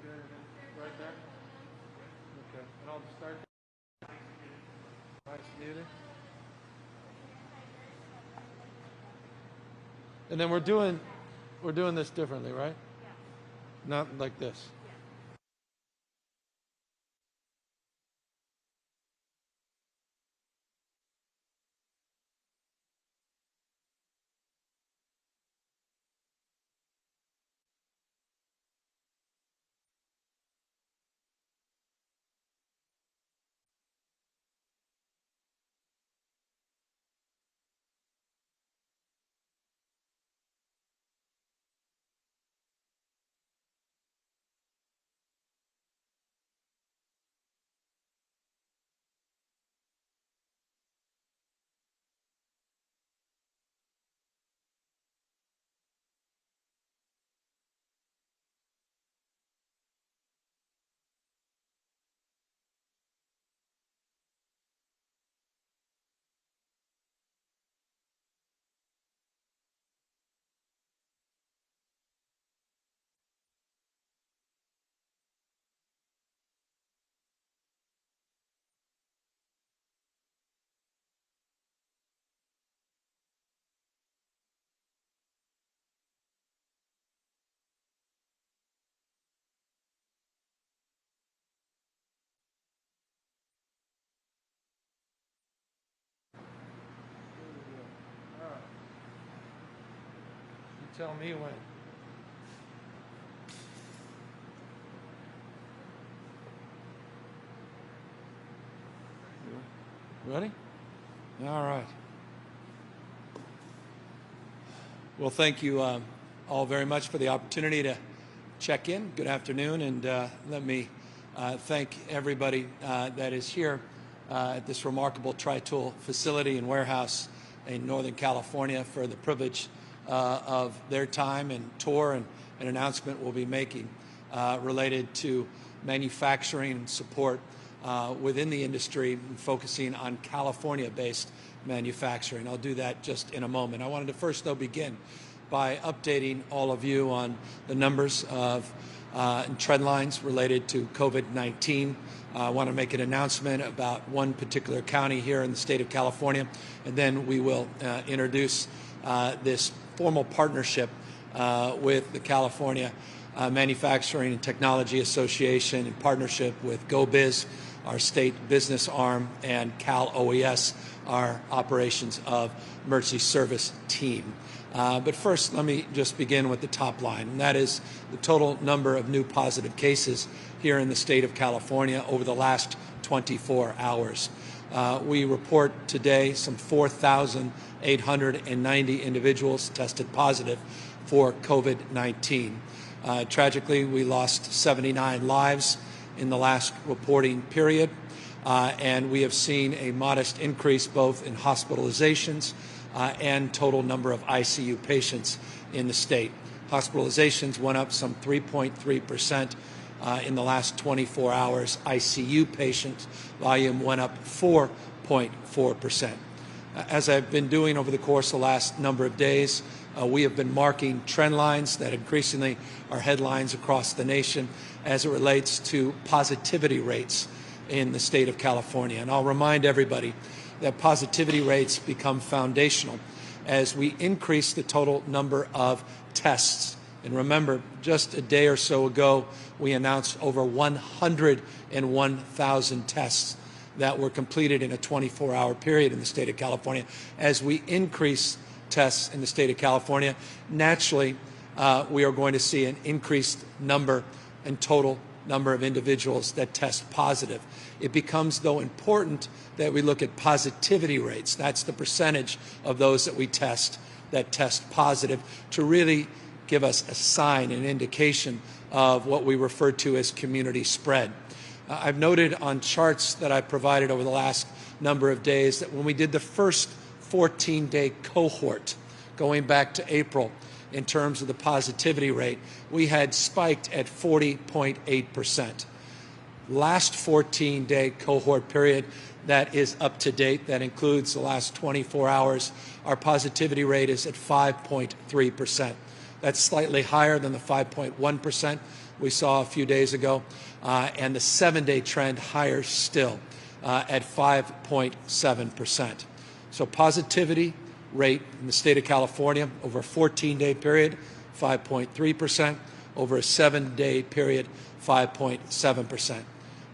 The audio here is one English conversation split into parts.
Right there? Okay. And I'll start. Nice muted. And then we're doing this differently, right? Not like this. You tell me when. Ready? All right. Well, thank you all very much for the opportunity to check in. Good afternoon, and let me thank everybody that is here at this remarkable Tri-Tool facility and warehouse in Northern California for the privilege of their time and tour and an announcement we'll be making related to manufacturing and support within the industry, focusing on California-based manufacturing. I'll do that just in a moment. I wanted to first, though, begin by updating all of you on the numbers of trend lines related to COVID-19. I want to make an announcement about one particular county here in the state of California, and then we will introduce this formal partnership with the California Manufacturing and Technology Association in partnership with GoBiz, our state business arm, and Cal OES, our operations of emergency service team. But first, let me just begin with the top line, and that is the total number of new positive cases here in the state of California over the last 24 hours. We report today some 4,890 individuals tested positive for COVID-19. Tragically, we lost 79 lives in the last reporting period, and we have seen a modest increase both in hospitalizations and total number of ICU patients in the state. Hospitalizations went up some 3.3% in the last 24 hours. ICU patient volume went up 4.4%. As I've been doing over the course of the last number of days, we have been marking trend lines that increasingly are headlines across the nation as it relates to positivity rates in the state of California. And I'll remind everybody that positivity rates become foundational as we increase the total number of tests. And remember, just a day or so ago, we announced over 101,000 tests that were completed in a 24-hour period in the state of California. As we increase tests in the state of California, naturally, we are going to see an increased number and total number of individuals that test positive. It becomes, though, important that we look at positivity rates. That's the percentage of those that we test that test positive to really give us a sign, an indication of what we refer to as community spread. I've noted on charts that I provided over the last number of days that when we did the first 14-day cohort, going back to April, in terms of the positivity rate, we had spiked at 40.8%. Last 14-day cohort period that is up to date, that includes the last 24 hours, our positivity rate is at 5.3%. That's slightly higher than the 5.1% we saw a few days ago, and the 7-day trend higher still at 5.7%. So positivity rate in the state of California over a 14-day period, 5.3%. Over a 7-day period, 5.7%.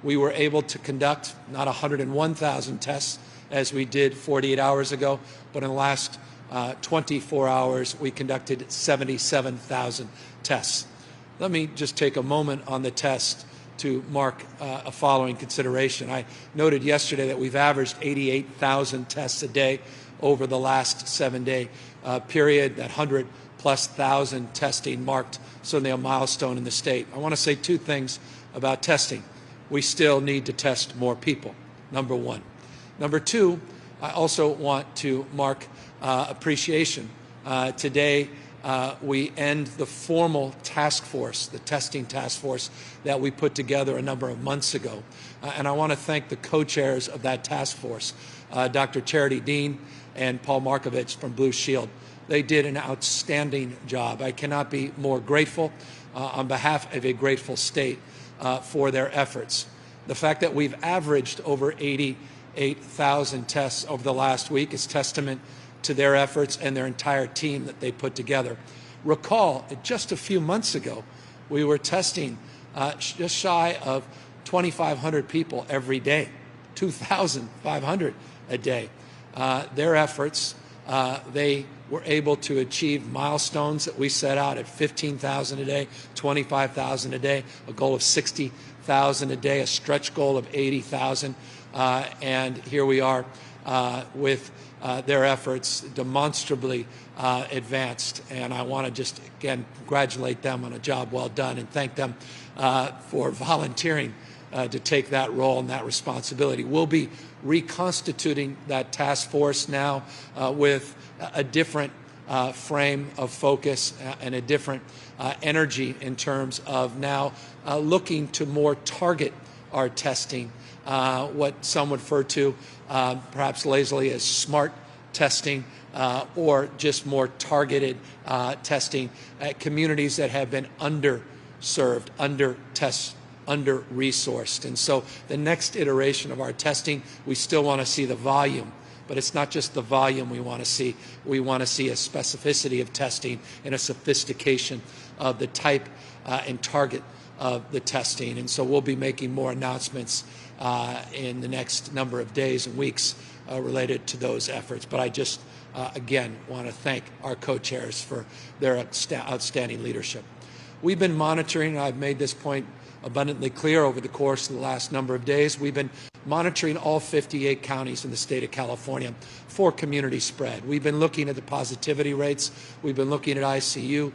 We were able to conduct not 101,000 tests as we did 48 hours ago, but in the last 24 hours, we conducted 77,000 tests. Let me just take a moment on the test to mark a following consideration. I noted yesterday that we've averaged 88,000 tests a day over the last 7-day period. That 100,000+ testing marked certainly a milestone in the state. I want to say two things about testing. We still need to test more people, number one. Number two, I also want to mark appreciation. Today, we end the formal task force, the testing task force that we put together a number of months ago. And I want to thank the co-chairs of that task force, Dr. Charity Dean and Paul Markovich from Blue Shield. They did an outstanding job. I cannot be more grateful on behalf of a grateful state for their efforts. The fact that we've averaged over 88,000 tests over the last week is testament to their efforts and their entire team that they put together. Recall, just a few months ago, we were testing just shy of 2,500 people every day, 2,500 a day. Their efforts, they were able to achieve milestones that we set out at 15,000 a day, 25,000 a day, a goal of 60,000 a day, a stretch goal of 80,000. And here we are with their efforts demonstrably advanced. And I want to just, again, congratulate them on a job well done and thank them for volunteering to take that role and that responsibility. We'll be reconstituting that task force now with a different frame of focus and a different energy in terms of now looking to more target our testing, what some would refer to perhaps lazily as smart testing, or just more targeted testing at communities that have been underserved, under-resourced. And so the next iteration of our testing, we still want to see the volume, but it's not just the volume we want to see. We want to see a specificity of testing and a sophistication of the type and target of the testing. And so we'll be making more announcements in the next number of days and weeks related to those efforts. But I just, again, want to thank our co-chairs for their outstanding leadership. We've been monitoring, and I've made this point abundantly clear over the course of the last number of days, we've been monitoring all 58 counties in the state of California for community spread. We've been looking at the positivity rates. We've been looking at ICU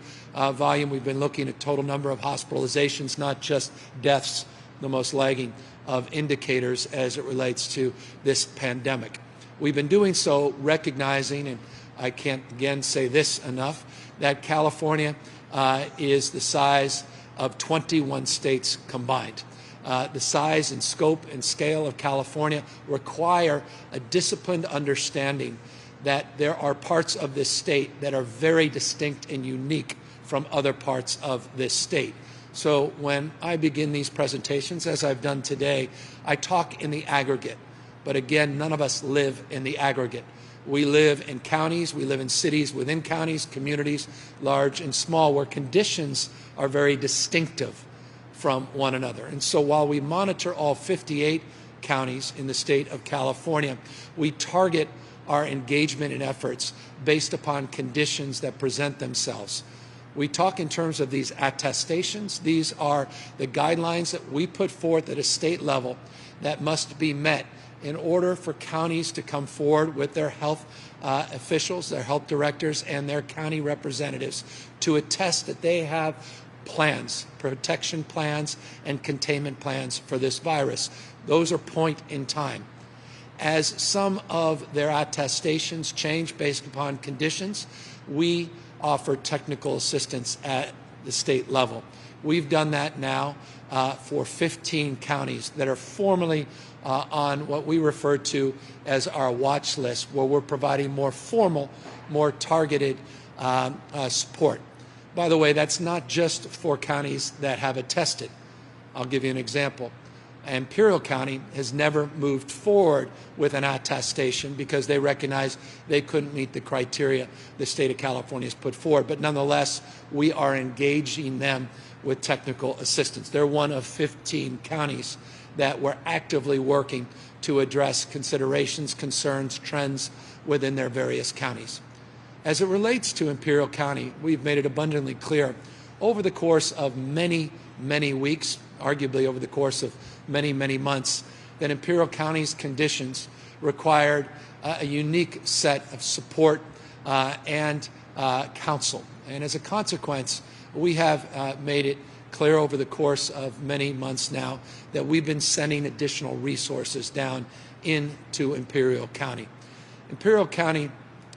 volume. We've been looking at total number of hospitalizations, not just deaths, the most lagging of indicators as it relates to this pandemic. We've been doing so recognizing, and I can't again say this enough, that California is the size of 21 states combined. The size and scope and scale of California require a disciplined understanding that there are parts of this state that are very distinct and unique from other parts of this state. So when I begin these presentations, as I've done today, I talk in the aggregate. But again, none of us live in the aggregate. We live in counties, we live in cities within counties, communities, large and small, where conditions are very distinctive from one another. And so while we monitor all 58 counties in the state of California, we target our engagement and efforts based upon conditions that present themselves. We talk in terms of these attestations. These are the guidelines that we put forth at a state level that must be met in order for counties to come forward with their health officials, their health directors, and their county representatives to attest that they have plans, protection plans, and containment plans for this virus. Those are point in time. As some of their attestations change based upon conditions, we offer technical assistance at the state level. We've done that now for 15 counties that are formally on what we refer to as our watch list, where we're providing more formal, more targeted support. By the way, that's not just for counties that have attested. I'll give you an example. Imperial County has never moved forward with an attestation because they recognize they couldn't meet the criteria the state of California has put forward. But nonetheless, we are engaging them with technical assistance. They're one of 15 counties that we're actively working to address considerations, concerns, trends within their various counties. As it relates to Imperial County, we've made it abundantly clear over the course of many, many weeks, arguably over the course of many, many months, that Imperial County's conditions required a unique set of support and counsel. And as a consequence, we have made it clear over the course of many months now that we've been sending additional resources down into Imperial County. Imperial County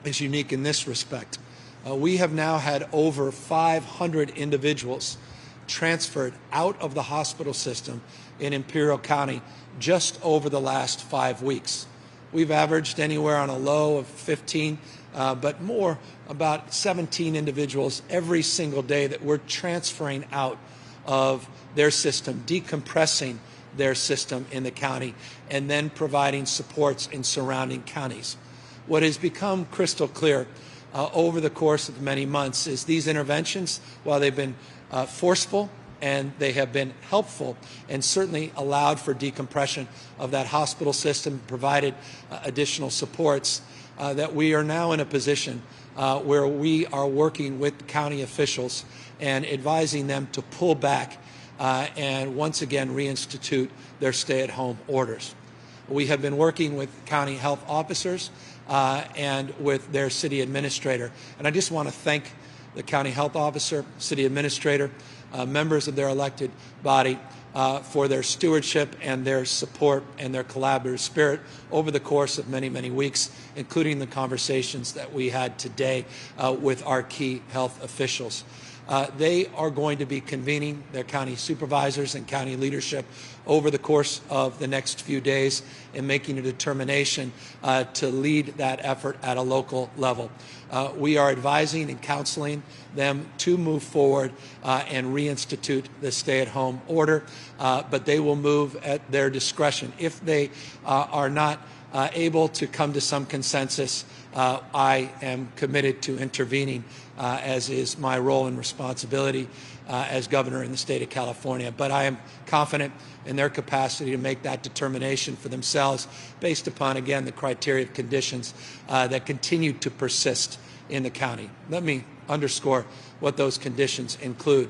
is unique in this respect. We have now had over 500 individuals transferred out of the hospital system in Imperial County just over the last 5 weeks. We've averaged anywhere on a low of 15, but more about 17 individuals every single day that we're transferring out of their system, decompressing their system in the county, and then providing supports in surrounding counties. What has become crystal clear over the course of many months is these interventions, while they've been forceful and they have been helpful and certainly allowed for decompression of that hospital system, provided additional supports, that we are now in a position where we are working with county officials and advising them to pull back and once again reinstitute their stay-at-home orders. We have been working with county health officers and with their city administrator. And I just want to thank the county health officer, city administrator, members of their elected body for their stewardship and their support and their collaborative spirit over the course of many, many weeks, including the conversations that we had today with our key health officials. They are going to be convening their county supervisors and county leadership over the course of the next few days and making a determination to lead that effort at a local level. We are advising and counseling them to move forward and reinstitute the stay-at-home order, but they will move at their discretion. If they are not able to come to some consensus, I am committed to intervening, as is my role and responsibility as governor in the state of California. But I am confident in their capacity to make that determination for themselves based upon, again, the criteria of conditions that continue to persist in the county. Let me underscore what those conditions include.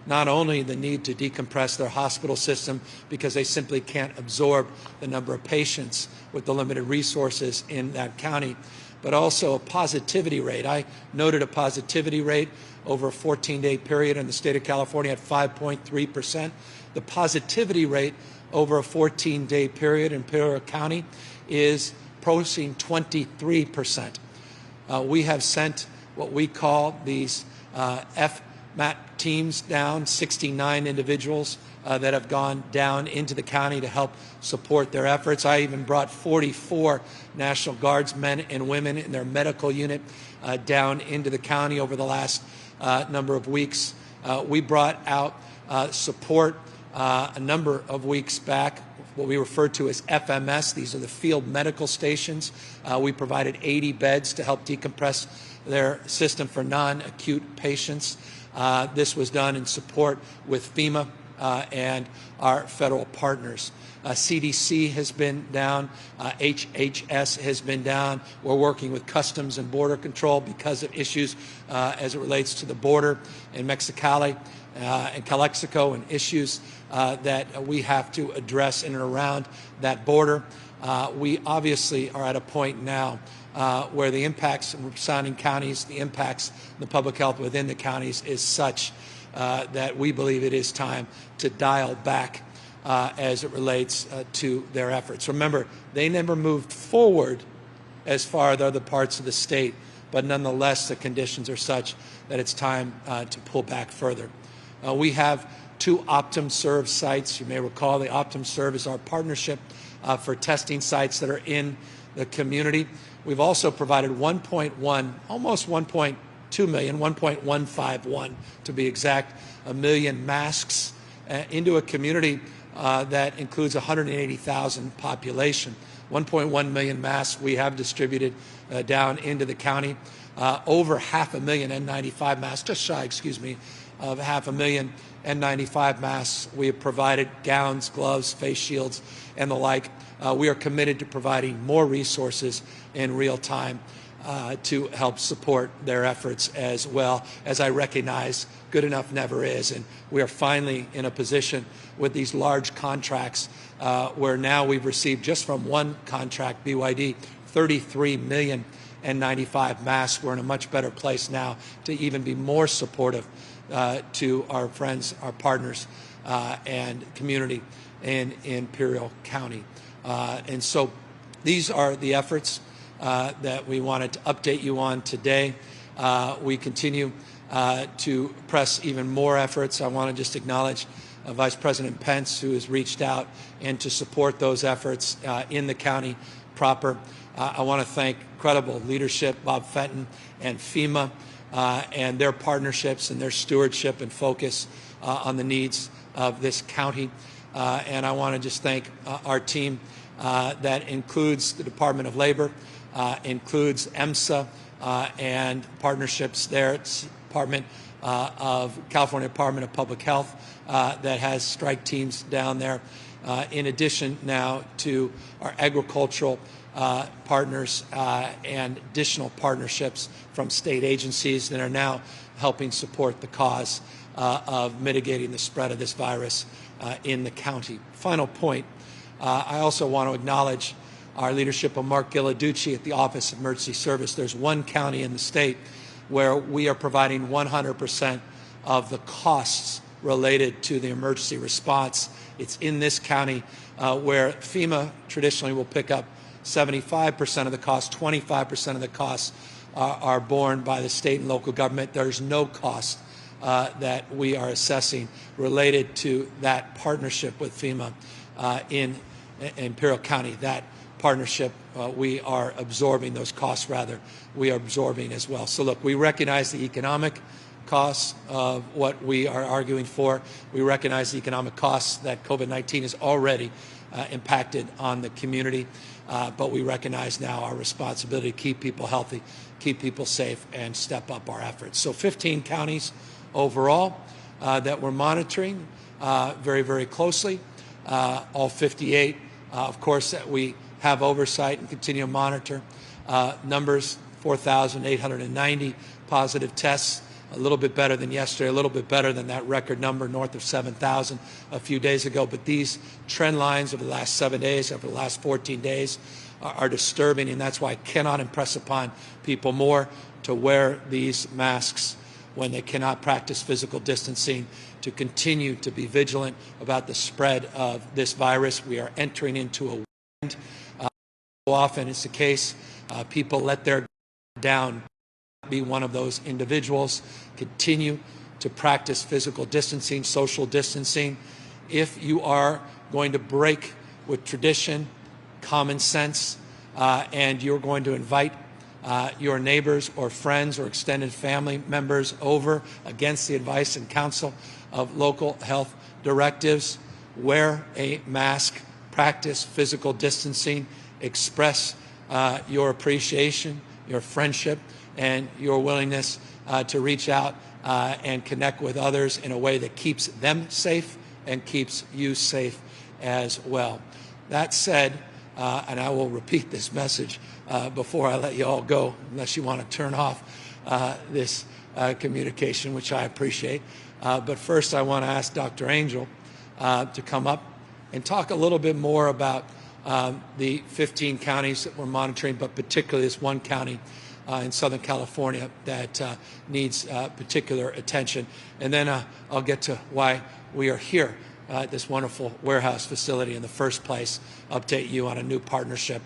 Not only the need to decompress their hospital system because they simply can't absorb the number of patients with the limited resources in that county, but also a positivity rate. I noted a positivity rate over a 14-day period in the state of California at 5.3%. The positivity rate over a 14-day period in Imperial County is approaching 23%. We have sent what we call these FMAT teams down, 69 individuals that have gone down into the county to help support their efforts. I even brought 44 National Guards men and women in their medical unit down into the county over the last number of weeks. We brought out support a number of weeks back, what we refer to as FMS. These are the field medical stations. We provided 80 beds to help decompress their system for non-acute patients. This was done in support with FEMA and our federal partners. CDC has been down, HHS has been down. We're working with Customs and Border Control because of issues as it relates to the border in Mexicali and Calexico and issues that we have to address in and around that border. We obviously are at a point now where the impacts in surrounding counties, the impacts in the public health within the counties is such that we believe it is time to dial back as it relates to their efforts. Remember, they never moved forward as far as other parts of the state, but nonetheless the conditions are such that it's time to pull back further. We have 2 OptumServe sites. You may recall the OptumServe is our partnership for testing sites that are in the community. We've also provided 1.1, almost 1.2 2 million, 1.151 to be exact, a million masks into a community that includes 180,000 population. 1.1 million masks we have distributed down into the county. Over 500,000 N95 masks, just shy, excuse me, of 500,000 N95 masks. We have provided gowns, gloves, face shields, and the like. We are committed to providing more resources in real time to help support their efforts as well. As I recognize, good enough never is, and we are finally in a position with these large contracts where now we've received just from one contract, BYD, 33 million N95 masks. We're in a much better place now to even be more supportive to our friends, our partners, and community in Imperial County. And so these are the efforts that we wanted to update you on today. We continue to press even more efforts. I want to just acknowledge Vice President Pence, who has reached out and to support those efforts in the county proper. I want to thank incredible leadership, Bob Fenton and FEMA, and their partnerships and their stewardship and focus on the needs of this county. And I want to just thank our team that includes the Department of Labor, includes EMSA and partnerships there, California Department of Public Health that has strike teams down there, in addition now to our agricultural partners and additional partnerships from state agencies that are now helping support the cause of mitigating the spread of this virus in the county. Final point, I also want to acknowledge our leadership of Mark Gilladucci at the Office of Emergency Service. There's one county in the state where we are providing 100% of the costs related to the emergency response. It's in this county where FEMA traditionally will pick up 75% of the cost, 25% of the costs are borne by the state and local government. There's no cost that we are assessing related to that partnership with FEMA in Imperial County. That partnership, we are absorbing those costs, rather, we are absorbing as well. So look, we recognize the economic costs of what we are arguing for. We recognize the economic costs that COVID-19 has already impacted on the community, but we recognize now our responsibility to keep people healthy, keep people safe, and step up our efforts. So 15 counties overall that we're monitoring very, very closely. All 58, of course, that we have oversight and continue to monitor. Numbers, 4,890 positive tests, a little bit better than yesterday, a little bit better than that record number north of 7,000 a few days ago. But these trend lines over the last 7 days, over the last 14 days are disturbing, and that's why I cannot impress upon people more to wear these masks when they cannot practice physical distancing, to continue to be vigilant about the spread of this virus. We are entering into a weekend. So often it's the case, people let their guard down. Be one of those individuals. Continue to practice physical distancing, social distancing. If you are going to break with tradition, common sense, and you're going to invite your neighbors or friends or extended family members over against the advice and counsel of local health directives, wear a mask, practice physical distancing, express your appreciation, your friendship, and your willingness to reach out and connect with others in a way that keeps them safe and keeps you safe as well. That said, and I will repeat this message before I let you all go, unless you want to turn off this communication, which I appreciate. But first, I want to ask Dr. Angel to come up and talk a little bit more about the 15 counties that we're monitoring, but particularly this one county in Southern California that needs particular attention. And then I'll get to why we are here at this wonderful warehouse facility in the first place, update you on a new partnership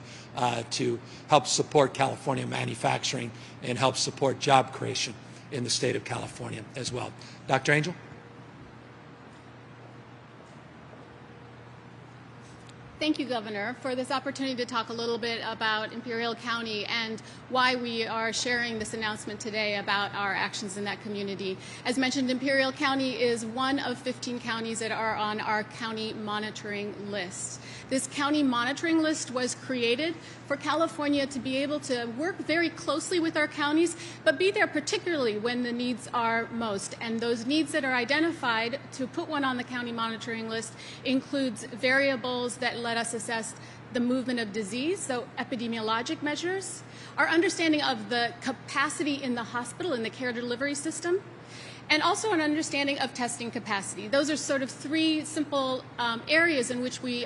to help support California manufacturing and help support job creation in the state of California as well. Dr. Angel? Thank you, Governor, for this opportunity to talk a little bit about Imperial County and why we are sharing this announcement today about our actions in that community. As mentioned, Imperial County is one of 15 counties that are on our county monitoring list. This county monitoring list was created for California to be able to work very closely with our counties, but be there particularly when the needs are most. And those needs that are identified to put one on the county monitoring list includes variables that let us assess the movement of disease, so epidemiologic measures, our understanding of the capacity in the hospital, in the care delivery system, and also an understanding of testing capacity. Those are sort of three simple areas in which we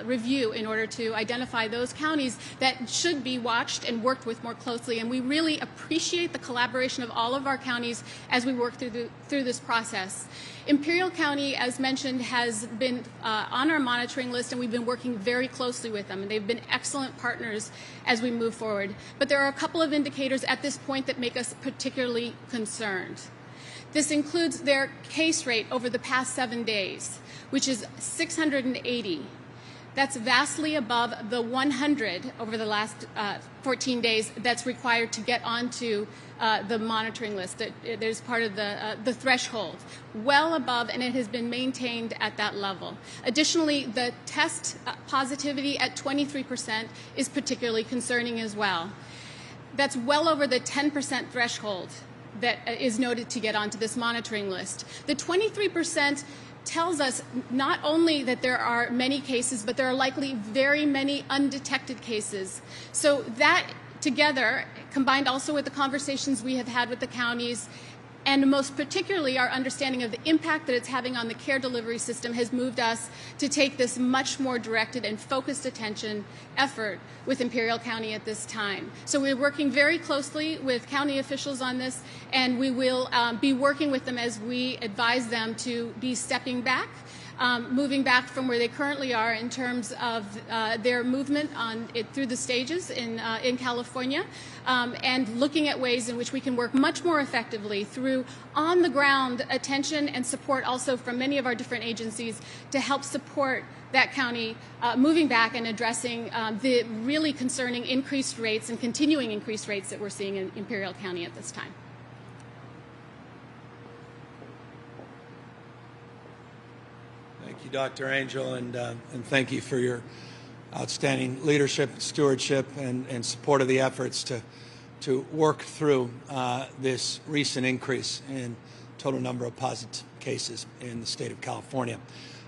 review in order to identify those counties that should be watched and worked with more closely. And we really appreciate the collaboration of all of our counties as we work through this process. Imperial County, as mentioned, has been on our monitoring list, and we've been working very closely with them. And they've been excellent partners as we move forward. But there are a couple of indicators at this point that make us particularly concerned. This includes their case rate over the past 7 days, which is 680. That's vastly above the 100 over the last 14 days that's required to get onto the monitoring list. There's part of the threshold, well above, and it has been maintained at that level. Additionally, the test positivity at 23% is particularly concerning as well. That's well over the 10% threshold that is noted to get onto this monitoring list. The 23% tells us not only that there are many cases, but there are likely very many undetected cases. So that together, combined also with the conversations we have had with the counties, and most particularly our understanding of the impact that it's having on the care delivery system, has moved us to take this much more directed and focused attention effort with Imperial County at this time. So we're working very closely with county officials on this, and we will be working with them as we advise them to be stepping back, moving back from where they currently are in terms of their movement through the stages in California, and looking at ways in which we can work much more effectively through on-the-ground attention and support also from many of our different agencies to help support that county moving back and addressing the really concerning increased rates and continuing increased rates that we're seeing in Imperial County at this time. Thank you, Dr. Angel, and thank you for your outstanding leadership, stewardship, and support of the efforts to work through this recent increase in total number of positive cases in the state of California.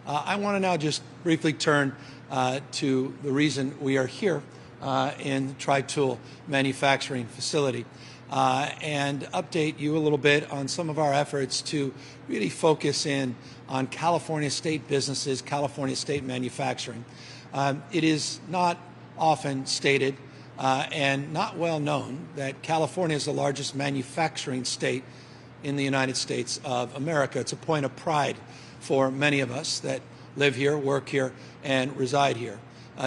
I want to now just briefly turn to the reason we are here in the Tri-Tool manufacturing facility and update you a little bit on some of our efforts to really focus in on California state businesses, California state manufacturing. It is not often stated and not well known that California is the largest manufacturing state in the United States of America. It's a point of pride for many of us that live here, work here, and reside here.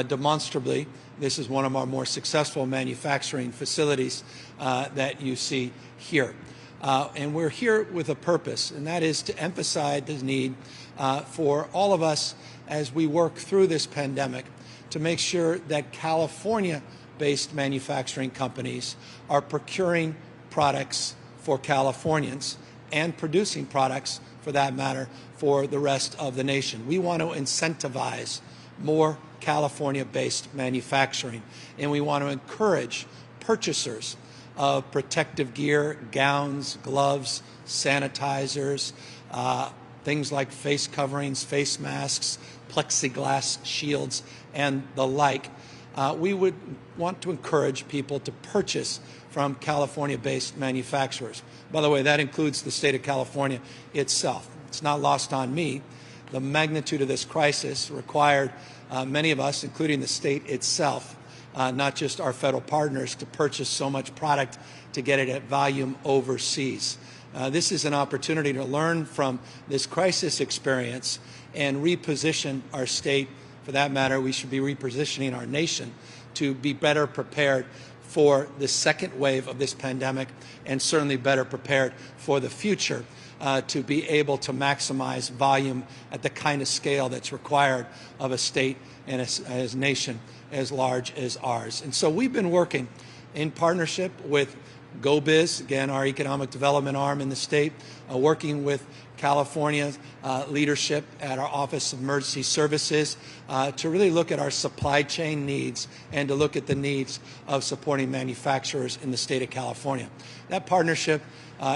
Demonstrably, this is one of our more successful manufacturing facilities that you see here. And we're here with a purpose, and that is to emphasize the need for all of us as we work through this pandemic to make sure that California-based manufacturing companies are procuring products for Californians and producing products, for that matter, for the rest of the nation. We want to incentivize more California-based manufacturing, and we want to encourage purchasers of protective gear, gowns, gloves, sanitizers, things like face coverings, face masks, plexiglass shields, and the like. We would want to encourage people to purchase from California-based manufacturers. By the way, that includes the state of California itself. It's not lost on me. The magnitude of this crisis required many of us, including the state itself, not just our federal partners, to purchase so much product to get it at volume overseas. This is an opportunity to learn from this crisis experience and reposition our state. For that matter, we should be repositioning our nation to be better prepared for the second wave of this pandemic, and certainly better prepared for the future to be able to maximize volume at the kind of scale that's required of a state and a nation as large as ours. And so we've been working in partnership with GoBiz, again, our economic development arm in the state, working with California leadership at our Office of Emergency Services to really look at our supply chain needs and to look at the needs of supporting manufacturers in the state of California. That partnership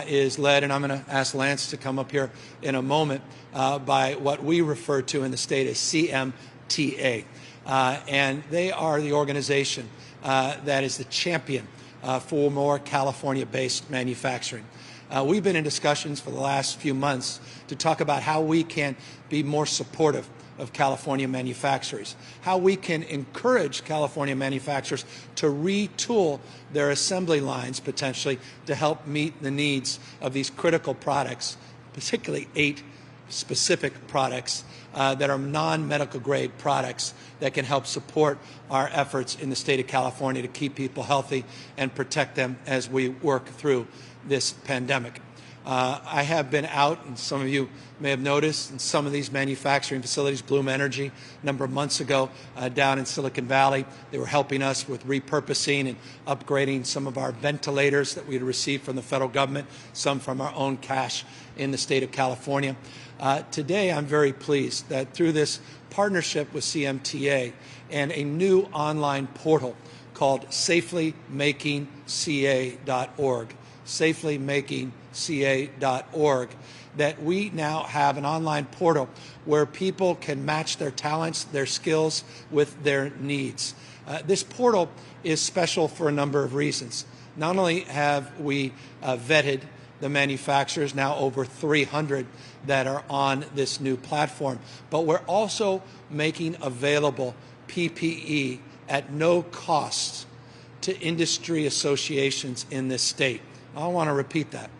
is led, and I'm going to ask Lance to come up here in a moment, by what we refer to in the state as CMTA. And they are the organization that is the champion for more California-based manufacturing. We've been in discussions for the last few months to talk about how we can be more supportive of California manufacturers, how we can encourage California manufacturers to retool their assembly lines potentially to help meet the needs of these critical products, particularly 8 specific products that are non-medical grade products that can help support our efforts in the state of California to keep people healthy and protect them as we work through this pandemic. I have been out, and some of you may have noticed, in some of these manufacturing facilities, Bloom Energy, a number of months ago down in Silicon Valley. They were helping us with repurposing and upgrading some of our ventilators that we had received from the federal government, some from our own cash in the state of California. Today, I'm very pleased that through this partnership with CMTA and a new online portal called safelymakingca.org, safelymakingca.org, that we now have an online portal where people can match their talents, their skills with their needs. This portal is special for a number of reasons. Not only have we vetted the manufacturers, now over 300 that are on this new platform, but we're also making available PPE at no cost to industry associations in this state. I want to repeat that.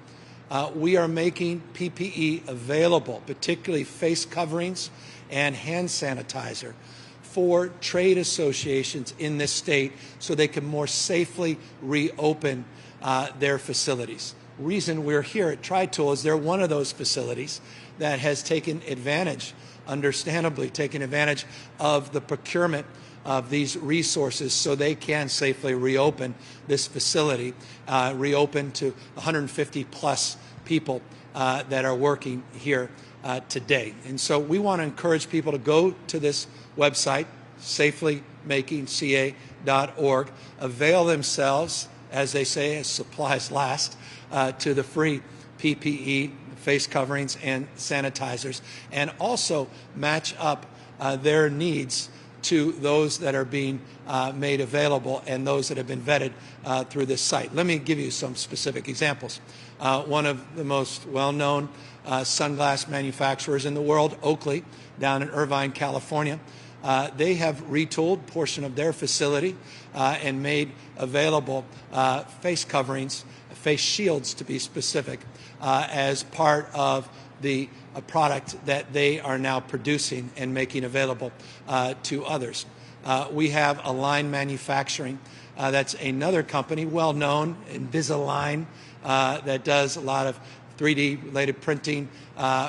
We are making PPE available, particularly face coverings and hand sanitizer, for trade associations in this state so they can more safely reopen their facilities. Reason we're here at TriTool is they're one of those facilities that has taken advantage, understandably taken advantage of the procurement of these resources so they can safely reopen this facility, reopen to 150 plus people that are working here today. And so we want to encourage people to go to this website, safelymakingca.org, avail themselves, as they say, as supplies last, to the free PPE, face coverings and sanitizers, and also match up their needs to those that are being made available and those that have been vetted through this site. Let me give you some specific examples. One of the most well-known sunglass manufacturers in the world, Oakley, down in Irvine, California, they have retooled a portion of their facility and made available face coverings, face shields to be specific, as part of the product that they are now producing and making available to others. We have Align Manufacturing. That's another company, well known, Invisalign, that does a lot of 3D related printing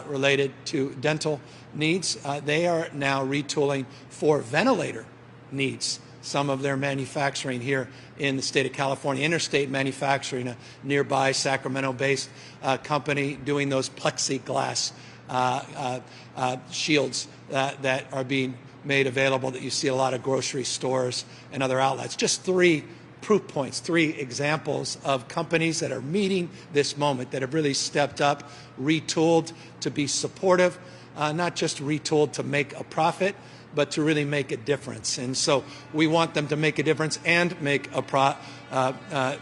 related to dental needs. They are now retooling for ventilator needs some of their manufacturing here in the state of California. Interstate Manufacturing, a nearby Sacramento-based company, doing those plexiglass shields that are being made available that you see a lot of grocery stores and other outlets. Just 3 proof points, 3 examples of companies that are meeting this moment, that have really stepped up, retooled to be supportive, not just retooled to make a profit, but to really make a difference. And so we want them to make a difference and make a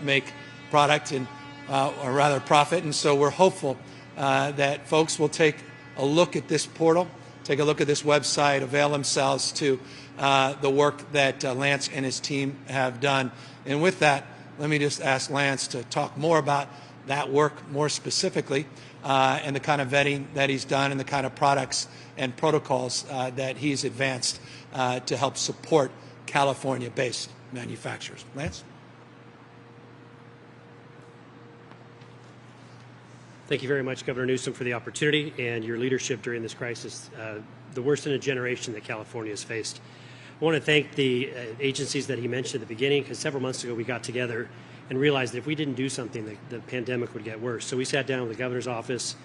make product and or rather profit. And so we're hopeful that folks will take a look at this portal, take a look at this website, avail themselves to the work that Lance and his team have done. And with that, let me just ask Lance to talk more about that work more specifically, and the kind of vetting that he's done and the kind of products and protocols that he's advanced to help support California-based manufacturers. Lance? Thank you very much, Governor Newsom, for the opportunity and your leadership during this crisis, the worst in a generation that California has faced. I want to thank the agencies that he mentioned at the beginning, because several months ago we got together and realized that if we didn't do something, the pandemic would get worse. So we sat down with the governor's office,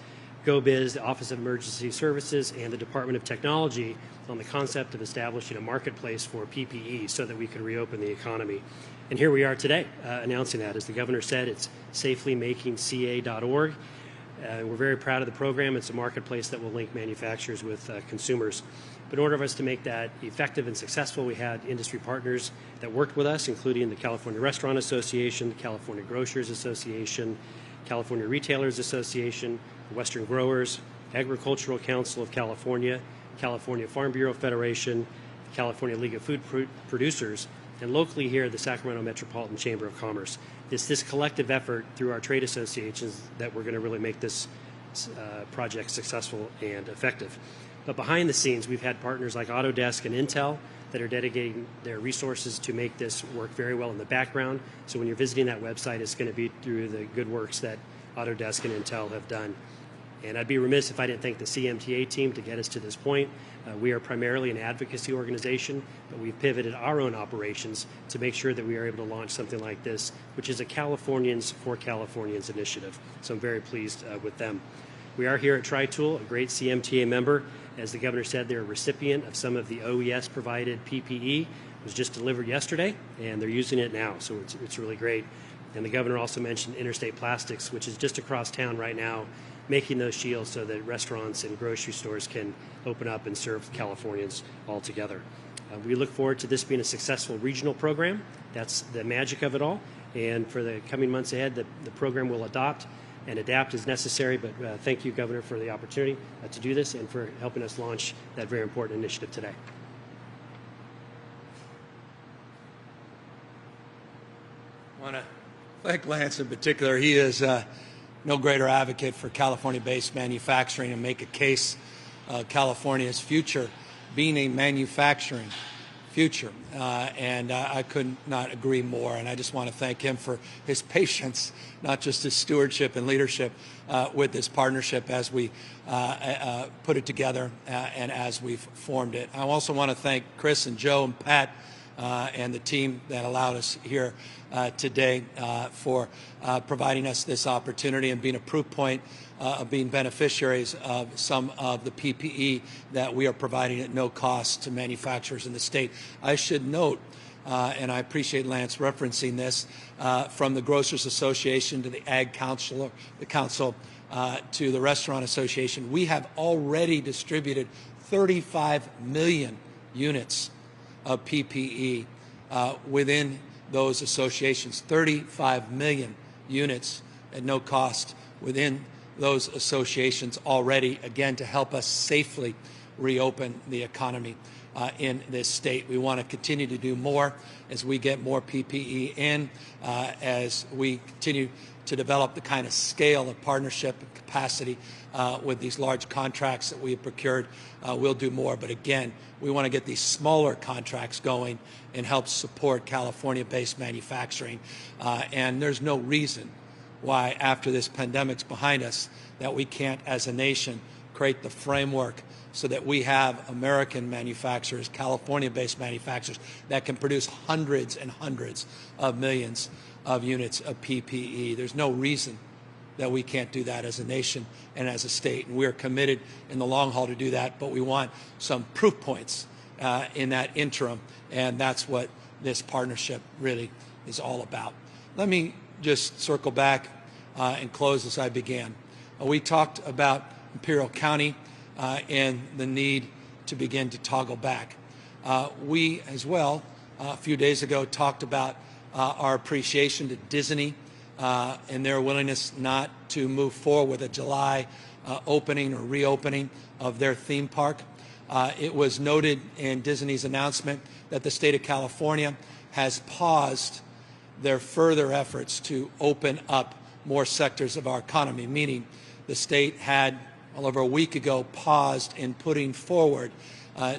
GoBiz, the Office of Emergency Services, and the Department of Technology on the concept of establishing a marketplace for PPE so that we could reopen the economy. And here we are today announcing that. As the governor said, it's safelymakingca.org. We're very proud of the program. It's a marketplace that will link manufacturers with consumers. But in order for us to make that effective and successful, we had industry partners that worked with us, including the California Restaurant Association, the California Grocers Association, California Retailers Association, the Western Growers, Agricultural Council of California, California Farm Bureau Federation, the California League of Food Producers, and locally here, the Sacramento Metropolitan Chamber of Commerce. It's this collective effort through our trade associations that we're going to really make this project successful and effective. But behind the scenes, we've had partners like Autodesk and Intel that are dedicating their resources to make this work very well in the background. So when you're visiting that website, it's going to be through the good works that Autodesk and Intel have done. And I'd be remiss if I didn't thank the CMTA team to get us to this point. We are primarily an advocacy organization, but we've pivoted our own operations to make sure that we are able to launch something like this, which is a Californians for Californians initiative. So I'm very pleased with them. We are here at TriTool, a great CMTA member. As the governor said, they're a recipient of some of the OES-provided PPE. It was just delivered yesterday, and they're using it now, so it's really great. And the governor also mentioned Interstate Plastics, which is just across town right now, making those shields so that restaurants and grocery stores can open up and serve Californians all together. We look forward to this being a successful regional program. That's the magic of it all. And for the coming months ahead, the program will adopt and adapt as necessary. But thank you, Governor, for the opportunity to do this and for helping us launch that very important initiative today. I want to thank Lance in particular. He is no greater advocate for California-based manufacturing and make a case California's future being a manufacturing future. And I could not agree more. And I just want to thank him for his patience, not just his stewardship and leadership with this partnership as we put it together and as we've formed it. I also want to thank Chris and Joe and Pat and the team that allowed us here today for providing us this opportunity and being a proof point of being beneficiaries of some of the PPE that we are providing at no cost to manufacturers in the state. I should note, and I appreciate Lance referencing this, from the Grocers Association to the Ag Council, to the Restaurant Association, we have already distributed 35 million units of PPE within those associations, 35 million units at no cost within those associations already, again, to help us safely reopen the economy in this state. We want to continue to do more as we get more PPE in, as we continue to develop the kind of scale of partnership and capacity with these large contracts that we have procured. We'll do more. But again, we want to get these smaller contracts going and help support California-based manufacturing. And there's no reason why, after this pandemic's behind us, that we can't, as a nation, create the framework so that we have American manufacturers, California-based manufacturers, that can produce hundreds and hundreds of millions of units of PPE. There's no reason that we can't do that as a nation and as a state. And we're committed in the long haul to do that, but we want some proof points in that interim, and that's what this partnership really is all about. Let me just circle back and close as I began. We talked about Imperial County and the need to begin to toggle back. We, as well, a few days ago, talked about our appreciation to Disney and their willingness not to move forward with a July opening or reopening of their theme park. It was noted in Disney's announcement that the state of California has paused their further efforts to open up more sectors of our economy, meaning the state had, well over a week ago, paused in putting forward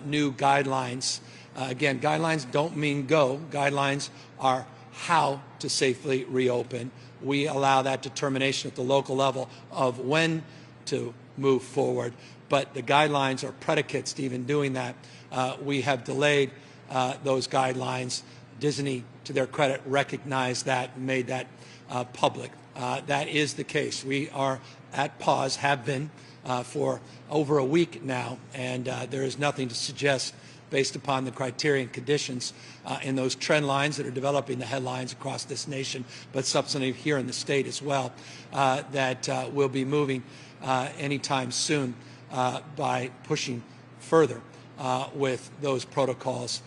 new guidelines. Again, guidelines don't mean go. Guidelines are how to safely reopen. We allow that determination at the local level of when to move forward, but the guidelines are predicates to even doing that. We have delayed those guidelines. Disney, to their credit, recognized that and made that public. That is the case. We are at pause, have been for over a week now, and there is nothing to suggest, based upon the criteria and conditions in those trend lines that are developing the headlines across this nation, but substantive here in the state as well, that we'll be moving anytime soon by pushing further with those protocols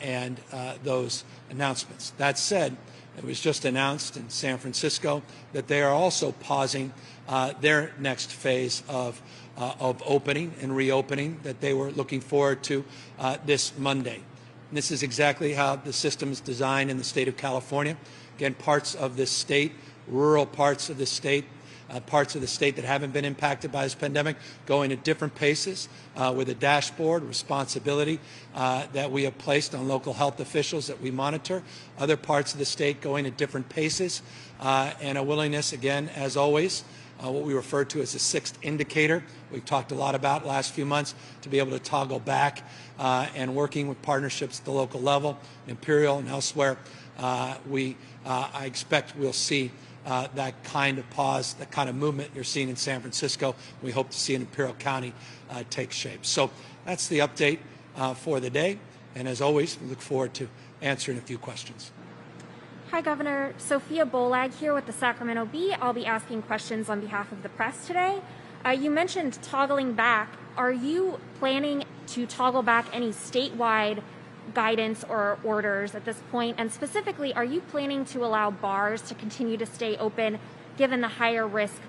and those announcements. That said, it was just announced in San Francisco that they are also pausing their next phase of opening and reopening that they were looking forward to this Monday. And this is exactly how the system is designed in the state of California. Again, parts of this state, rural parts of the state, parts of the state that haven't been impacted by this pandemic, going at different paces with a dashboard responsibility that we have placed on local health officials that we monitor. Other parts of the state going at different paces and a willingness, again, as always, what we refer to as a sixth indicator. We've talked a lot about last few months to be able to toggle back and working with partnerships at the local level, Imperial and elsewhere. I expect we'll see that kind of pause, that kind of movement you're seeing in San Francisco. We hope to see in Imperial County take shape. So that's the update for the day. And as always, we look forward to answering a few questions. Hi, Governor. Sophia Bolag here with the Sacramento Bee. I'll be asking questions on behalf of the press today. You mentioned toggling back. Are you planning to toggle back any statewide guidance or orders at this point? And specifically, are you planning to allow bars to continue to stay open given the higher risk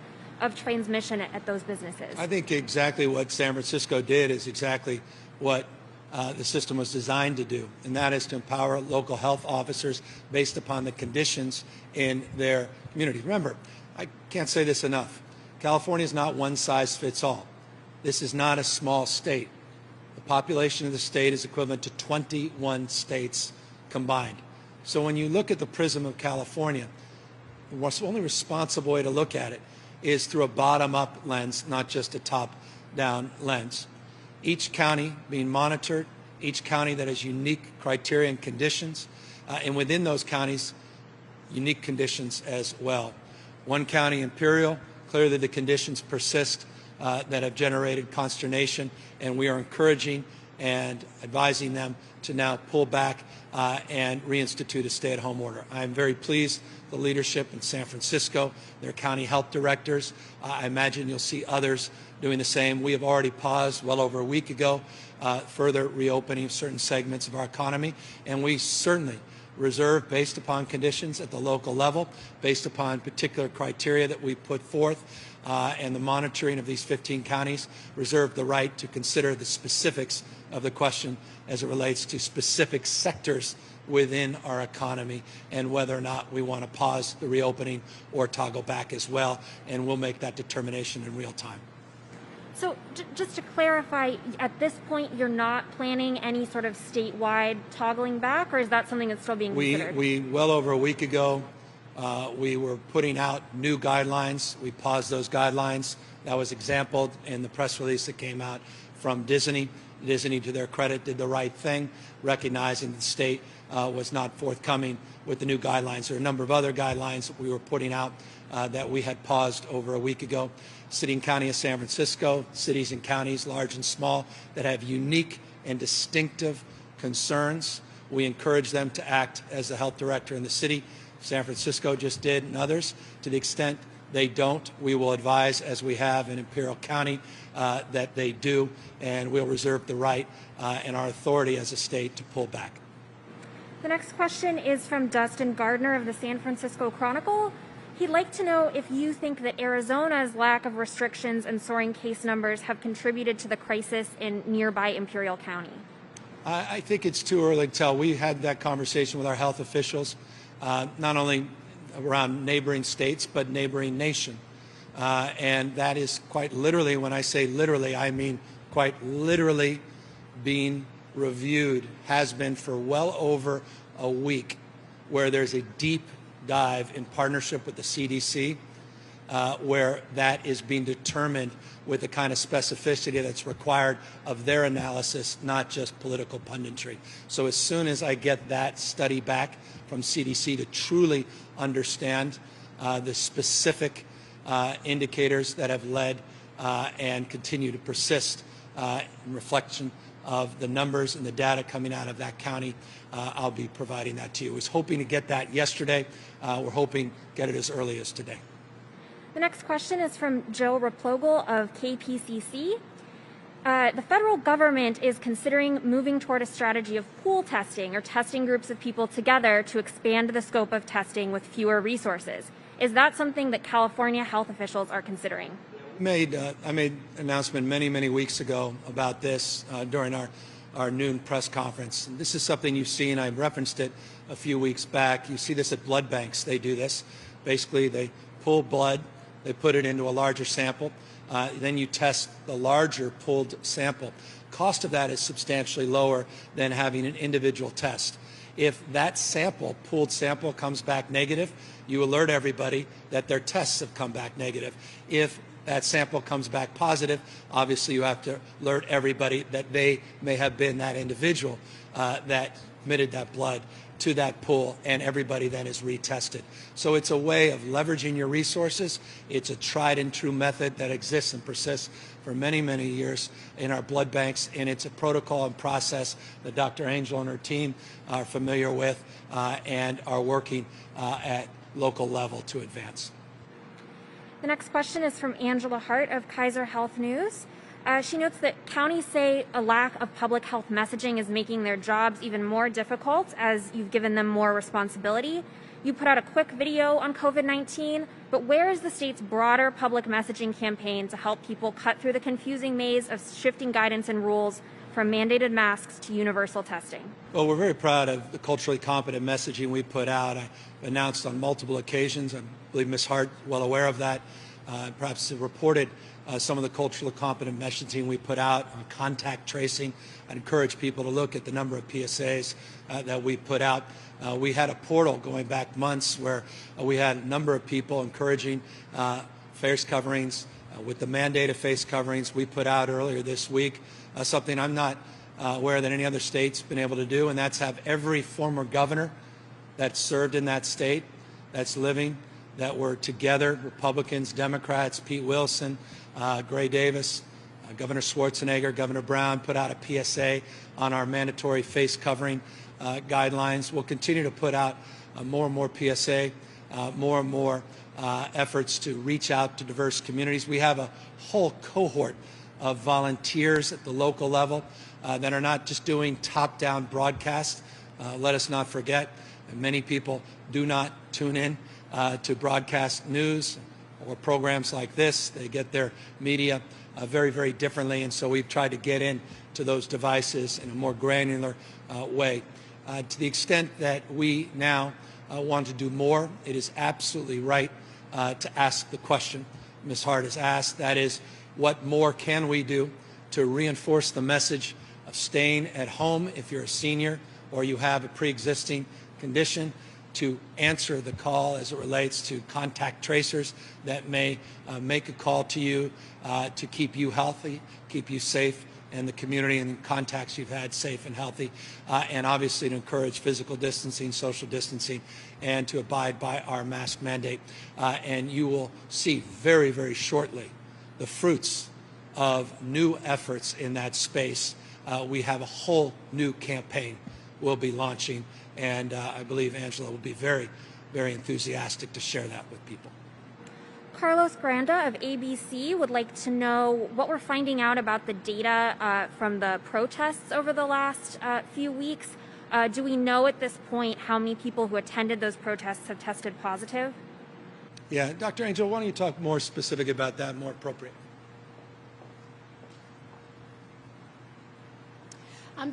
of transmission at those businesses? I think exactly what San Francisco did is exactly what the system was designed to do, and that is to empower local health officers based upon the conditions in their community. Remember, I can't say this enough. California is not one size fits all. This is not a small state. The population of the state is equivalent to 21 states combined. So when you look at the prism of California, the only responsible way to look at it is through a bottom-up lens, not just a top-down lens. Each county being monitored, each county that has unique criteria and conditions, and within those counties, unique conditions as well. One county, Imperial, clearly the conditions persist that have generated consternation, and we are encouraging and advising them to now pull back and reinstitute a stay-at-home order. I am very pleased the leadership in San Francisco, their county health directors. I imagine you'll see others doing the same. We have already paused well over a week ago further reopening of certain segments of our economy, and we certainly reserve, based upon conditions at the local level, based upon particular criteria that we put forth, and the monitoring of these 15 counties, reserve the right to consider the specifics of the question as it relates to specific sectors within our economy and whether or not we want to pause the reopening or toggle back as well, and we'll make that determination in real time. So just to clarify, at this point, you're not planning any sort of statewide toggling back, or is that something that's still being considered? We well over a week ago, we were putting out new guidelines. We paused those guidelines. That was exampled in the press release that came out from Disney. Disney, to their credit, did the right thing, recognizing the state was not forthcoming with the new guidelines. There are a number of other guidelines that we were putting out that we had paused over a week ago. City and County of San Francisco, cities and counties, large and small, that have unique and distinctive concerns. We encourage them to act as the health director in the city. San Francisco just did, and others. To the extent they don't, we will advise, as we have in Imperial County, that they do, and we'll reserve the right and our authority as a state to pull back. The next question is from Dustin Gardner of the San Francisco Chronicle. He'd like to know if you think that Arizona's lack of restrictions and soaring case numbers have contributed to the crisis in nearby Imperial County. I think it's too early to tell. We had that conversation with our health officials, not only around neighboring states, but neighboring nation. And that is quite literally, when I say literally, I mean quite literally being reviewed, has been for well over a week. where there's a deep dive in partnership with the CDC, where that is being determined with the kind of specificity that's required of their analysis, not just political punditry. So as soon as I get that study back from CDC to truly understand the specific indicators that have led and continue to persist in reflection of the numbers and the data coming out of that county, I'll be providing that to you. I was hoping to get that yesterday. We're hoping to get it as early as today. The next question is from Joe Replogle of KPCC. The federal government is considering moving toward a strategy of pool testing or testing groups of people together to expand the scope of testing with fewer resources. Is that something that California health officials are considering? I made an announcement many weeks ago about this during our noon press conference. And this is something you've seen. I referenced it a few weeks back. You see this at blood banks. They do this. Basically, they pull blood, they put it into a larger sample, then you test the larger pooled sample. Cost of that is substantially lower than having an individual test. If that sample, pooled sample, comes back negative, you alert everybody that their tests have come back negative. If that sample comes back positive, obviously you have to alert everybody that they may have been that individual that committed that blood to that pool, and everybody then is retested. So it's a way of leveraging your resources. It's a tried and true method that exists and persists for many years in our blood banks, and it's a protocol and process that Dr. Angel and her team are familiar with and are working at local level to advance. The next question is from Angela Hart of Kaiser Health News. She notes that counties say a lack of public health messaging is making their jobs even more difficult as you've given them more responsibility. You put out a quick video on COVID-19, but where is the state's broader public messaging campaign to help people cut through the confusing maze of shifting guidance and rules from mandated masks to universal testing? Well, we're very proud of the culturally competent messaging we put out. I announced on multiple occasions, I believe Ms. Hart is well aware of that, perhaps reported some of the culturally competent messaging we put out on contact tracing. I'd encourage people to look at the number of PSAs that we put out. We had a portal going back months where we had a number of people encouraging face coverings. With the mandated face coverings we put out earlier this week, something I'm not aware that any other state's been able to do, and that's have every former governor that served in that state that's living, that were together, Republicans, Democrats, Pete Wilson, Gray Davis, Governor Schwarzenegger, Governor Brown, put out a PSA on our mandatory face covering guidelines. We'll continue to put out more and more PSA, more and more efforts to reach out to diverse communities. We have a whole cohort of volunteers at the local level that are not just doing top-down broadcasts. Let us not forget, many people do not tune in to broadcast news or programs like this. They get their media very differently, and so we've tried to get into those devices in a more granular way. To the extent that we now want to do more, it is absolutely right to ask the question Ms. Hart has asked. That is, what more can we do to reinforce the message of staying at home if you're a senior or you have a pre-existing condition, to answer the call as it relates to contact tracers that may make a call to you to keep you healthy, keep you safe, and the community and the contacts you've had safe and healthy, and obviously to encourage physical distancing, social distancing, and to abide by our mask mandate. And you will see very shortly the fruits of new efforts in that space. We have a whole new campaign we'll be launching, and I believe Angela will be very enthusiastic to share that with people. Carlos Granda of ABC would like to know what we're finding out about the data from the protests over the last few weeks. Do we know at this point how many people who attended those protests have tested positive? Yeah, Dr. Angel, why don't you talk more specific about that, more appropriate?